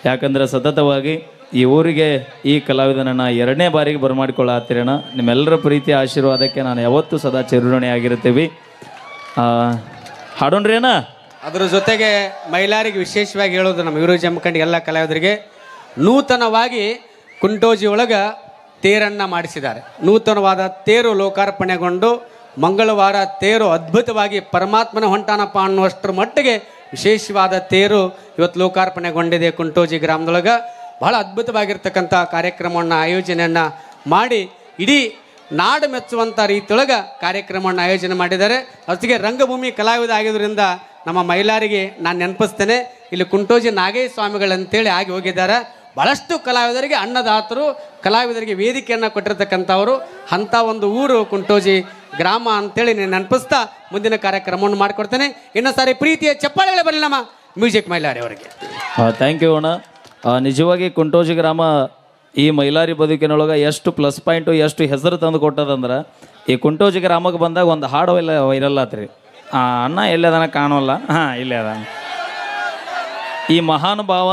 ಯಾಕಂದರೆ ಸತತವಾಗಿ ಈ ಊರಿಗೆ ಈ ಕಲಾವಿದನನ್ನು 2ನೇ ಬಾರಿಗೆ ಬರಮಾಡಿಕೊಳ್ಳಾತಿರೋಣ. ನಿಮ್ಮೆಲ್ಲರ ಪ್ರೀತಿ ಆಶೀರ್ವಾದಕ್ಕೆ ನಾನು ಯಾವತ್ತೂ ಸದಾ ಚಿರುಋಣಿಯಾಗಿರ್ತೀವಿ. ಹಾಡೋಣ್ರಿ ಅಣ್ಣ. ಅದ್ರ ಜೊತೆಗೆ ಮೈಲಾರಿಗೆ ವಿಶೇಷವಾಗಿ ಹೇಳೋದು ನಮ್ಮ ವೀರು ಜಮಖಂಡಿ ಎಲ್ಲ ಕಲಾವಿದರಿಗೆ ನೂತನವಾಗಿ ಕುಂಟೋಜಿ ಒಳಗೆ ತೇರನ್ನು ಮಾಡಿಸಿದ್ದಾರೆ. ನೂತನವಾದ ತೇರು ಲೋಕಾರ್ಪಣೆಗೊಂಡು ಮಂಗಳವಾರ ತೇರು ಅದ್ಭುತವಾಗಿ ಪರಮಾತ್ಮನ ಹೊಂಟಾನಪ್ಪ ಅನ್ನುವಷ್ಟರ ಮಟ್ಟಿಗೆ ವಿಶೇಷವಾದ ತೇರು ಇವತ್ತು ಲೋಕಾರ್ಪಣೆಗೊಂಡಿದೆ ಕುಂಟೋಜಿ ಗ್ರಾಮದೊಳಗೆ. ಬಹಳ ಅದ್ಭುತವಾಗಿರ್ತಕ್ಕಂಥ ಕಾರ್ಯಕ್ರಮವನ್ನು ಆಯೋಜನೆಯನ್ನು ಮಾಡಿ ಇಡೀ ನಾಡು ಮೆಚ್ಚುವಂಥ ರೀತಿಯೊಳಗೆ ಕಾರ್ಯಕ್ರಮವನ್ನು ಆಯೋಜನೆ ಮಾಡಿದ್ದಾರೆ. ಅದಕ್ಕೆ ರಂಗಭೂಮಿ ಕಲಾವಿದ ಆಗಿದ್ದರಿಂದ ನಮ್ಮ ಮೈಲಾರಿಗೆ ನಾನು ನೆನಪಿಸ್ತೇನೆ. ಇಲ್ಲಿ ಕುಂಟೋಜಿ ನಾಗೇಶ ಸ್ವಾಮಿಗಳಂತೇಳಿ ಆಗಿ ಹೋಗಿದ್ದಾರೆ. ಭಾಳಷ್ಟು ಕಲಾವಿದರಿಗೆ ಅನ್ನದಾತರು, ಕಲಾವಿದರಿಗೆ ವೇದಿಕೆಯನ್ನು ಕೊಟ್ಟಿರ್ತಕ್ಕಂಥವರು. ಅಂಥ ಒಂದು ಊರು ಕುಂಟೋಜಿ ಗ್ರಾಮ ಅಂತೇಳಿ ನಾನು ನೆನಪಿಸ್ತಾ ಮುಂದಿನ ಕಾರ್ಯಕ್ರಮವನ್ನು ಮಾಡಿಕೊಡ್ತೇನೆ. ಇನ್ನೊಂದು ಸಾರಿ ಪ್ರೀತಿಯ ಚಪ್ಪಾಳೆಗಳೇ ಬರಲಿ ನಮ್ಮ ಮ್ಯೂಸಿಕ್ ಮೈಲಾರಿ ಅವರಿಗೆ. ಥ್ಯಾಂಕ್ ಯು ಅಣ್ಣ. ನಿಜವಾಗಿ ಕುಂಟೋಜಿ ಗ್ರಾಮ ಈ ಮೈಲಾರಿ ಬದುಕಿನೊಳಗೆ ಎಷ್ಟು ಪ್ಲಸ್ ಪಾಯಿಂಟು ಎಷ್ಟು ಹೆಸರು ತಂದು ಕೊಟ್ಟದಂದ್ರೆ ಈ ಕುಂಟೋಜಿ ಗ್ರಾಮಕ್ಕೆ ಬಂದಾಗ ಒಂದು ಹಾಡು ಎಲ್ಲ ವೈರಲ್ ಆತ್ರಿ. ಅಣ್ಣ ಎಲ್ಲದನ ಕಾಣೋಲ್ಲ. ಇಲ್ಲೇ ಅದ ಈ ಮಹಾನುಭಾವ.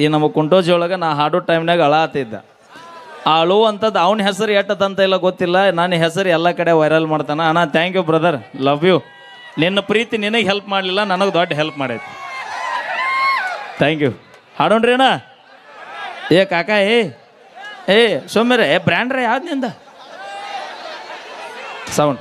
ಈ ನಮ್ಮ ಕುಂಟೋಜಿ ಒಳಗೆ ನಾ ಹಾಡೋ ಟೈಮ್ನಾಗ ಅಳಾತಿದ್ದ. ಆ ಅಳುವಂಥದ್ದು ಅವನ ಹೆಸರು ಎಟ್ಟದಂತ ಇಲ್ಲ ಗೊತ್ತಿಲ್ಲ, ನನ್ನ ಹೆಸರು ಎಲ್ಲ ಕಡೆ ವೈರಲ್ ಮಾಡ್ತಾನೆ. ಅಣ್ಣ thank you brother, love you. ನಿನ್ನ ಪ್ರೀತಿ ನಿನಗೆ ಹೆಲ್ಪ್ ಮಾಡಲಿಲ್ಲ, ನನಗೆ ದೊಡ್ಡ ಹೆಲ್ಪ್ ಮಾಡೈತಿ. Thank you. ಹಾಡೋಣ್ರಿ ಅಣ್ಣ. ಏ ಕಾಕ ಏ ಸೌಮ್ಯರೇ ಬ್ರ್ಯಾಂಡ್ರ ಯಾವ್ದು ನಿಂದ ಸೌಂಡ್